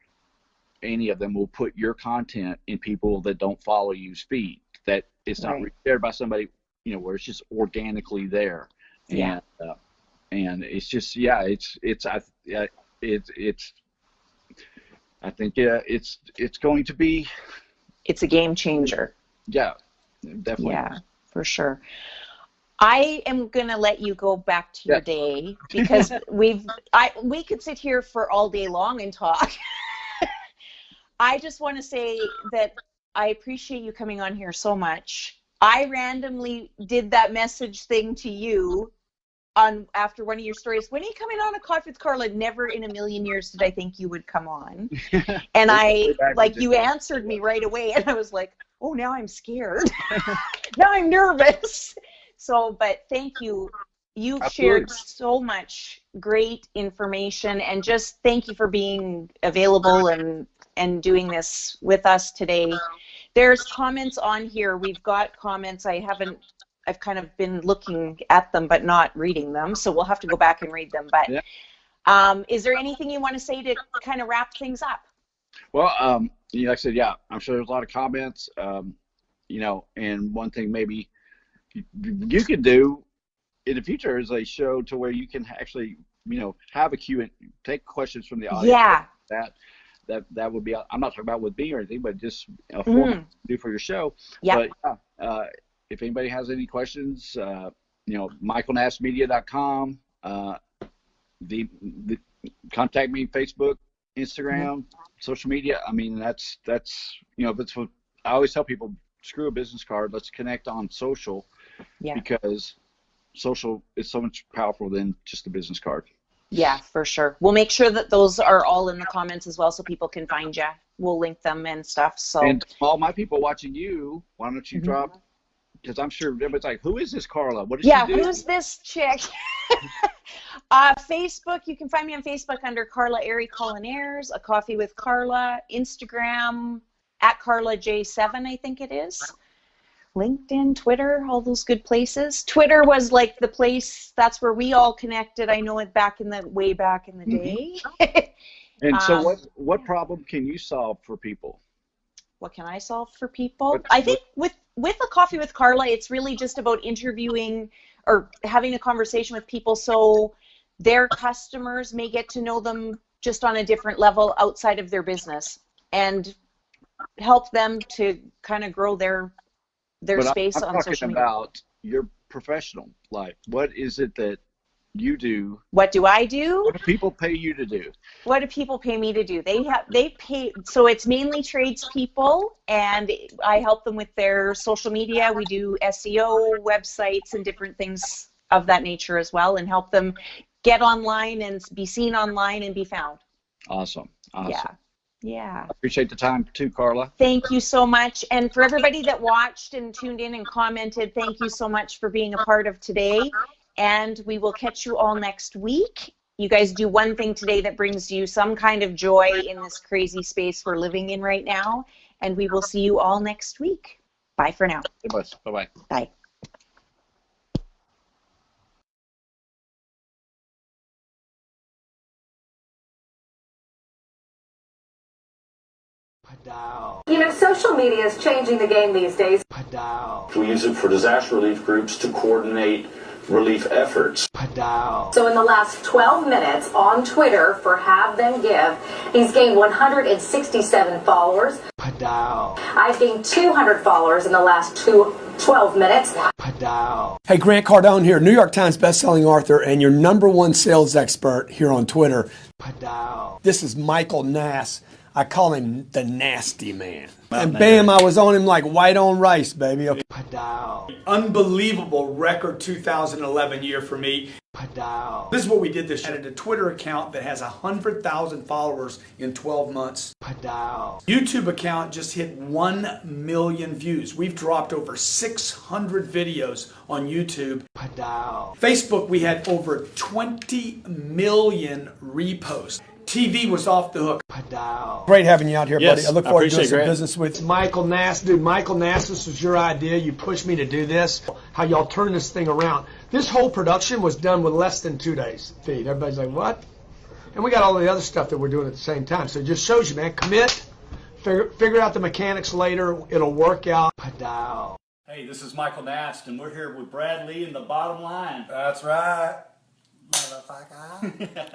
[SPEAKER 7] any of them will put your content in people that don't follow you's feed. That it's not shared by somebody, where it's just organically there. And it's just I think it's going to be.
[SPEAKER 6] It's a game changer.
[SPEAKER 7] Yeah, definitely.
[SPEAKER 6] Yeah, for sure. I am going to let you go back to your day, because we could sit here for all day long and talk. I just want to say that I appreciate you coming on here so much. I randomly did that message thing to you after one of your stories. When are you coming on a Coffee with Carla? Never in a million years did I think you would come on. And you answered me right away, and I was like, oh, now I'm scared. Now I'm nervous. So, but thank you. You've shared so much great information, and just thank you for being available and doing this with us today. There's comments on here. We've got comments. I've kind of been looking at them but not reading them, so we'll have to go back and read them. But is there anything you want to say to kind of wrap things up?
[SPEAKER 7] Well, like I said, I'm sure there's a lot of comments, and one thing maybe you could do in the future is a show to where you can actually, have a Q and take questions from the audience.
[SPEAKER 6] Yeah.
[SPEAKER 7] That would be, I'm not talking about with me or anything, but just a format to do for your show.
[SPEAKER 6] Yeah.
[SPEAKER 7] But if anybody has any questions, michaelnastmedia.com, the contact me, Facebook, Instagram, social media. I mean, that's that's what I always tell people: screw a business card. Let's connect on social, because social is so much powerful than just a business card.
[SPEAKER 6] Yeah, for sure. We'll make sure that those are all in the comments as well, so people can find you. We'll link them and stuff. So,
[SPEAKER 7] and all my people watching you, why don't you drop? Because I'm sure everybody's like, who is this Carla? What does she do?
[SPEAKER 6] Who's this chick? Facebook, you can find me on Facebook under Carla Airy Culinaires, A Coffee with Carla, Instagram at Carla J7, I think it is. LinkedIn, Twitter, all those good places. Twitter was like the place, that's where we all connected. I know it way back in the day.
[SPEAKER 7] And so what problem can you solve for people?
[SPEAKER 6] What can I solve for people? I think with a Coffee with Carla, it's really just about interviewing or having a conversation with people so their customers may get to know them just on a different level outside of their business and help them to kind of grow their space on social media.
[SPEAKER 7] I'm talking about your professional life. What is it that you do?
[SPEAKER 6] What do I do?
[SPEAKER 7] What do people pay you to do?
[SPEAKER 6] What do people pay me to do? They pay, so it's mainly tradespeople, and I help them with their social media. We do SEO, websites, and different things of that nature as well, and help them get online and be seen online and be found.
[SPEAKER 7] Awesome.
[SPEAKER 6] Yeah.
[SPEAKER 7] I appreciate the time too, Carla.
[SPEAKER 6] Thank you so much. And for everybody that watched and tuned in and commented, thank you so much for being a part of today. And we will catch you all next week. You guys do one thing today that brings you some kind of joy in this crazy space we're living in right now. And we will see you all next week. Bye for now.
[SPEAKER 7] Bye-bye.
[SPEAKER 6] Bye.
[SPEAKER 1] You know, social media is changing the game these days.
[SPEAKER 2] We use it for disaster relief groups to coordinate relief efforts.
[SPEAKER 1] So in the last 12 minutes on Twitter for Have Them Give, he's gained 167 followers. I've gained 200 followers in the last 12 minutes.
[SPEAKER 3] Hey, Grant Cardone here, New York Times bestselling author and your #1 sales expert here on Twitter. This is Michael Nast. I call him the Nasty Man. And bam, I was on him like white on rice, baby. Unbelievable record 2011 year for me. This is what we did this year. I added a Twitter account that has 100,000 followers in 12 months. YouTube account just hit 1 million views. We've dropped over 600 videos on YouTube. Facebook, we had over 20 million reposts. TV was off the hook. Great having you out here, buddy. I look forward to doing some business with Michael Nast. Dude, Michael Nast, this was your idea. You pushed me to do this. How y'all turn this thing around. This whole production was done with less than 2 days feed. Everybody's like, what? And we got all the other stuff that we're doing at the same time. So it just shows you, man, commit, figure out the mechanics later. It'll work out.
[SPEAKER 4] Hey, this is Michael Nast, and we're here with Brad Lee in the bottom line.
[SPEAKER 5] That's right, motherfucker.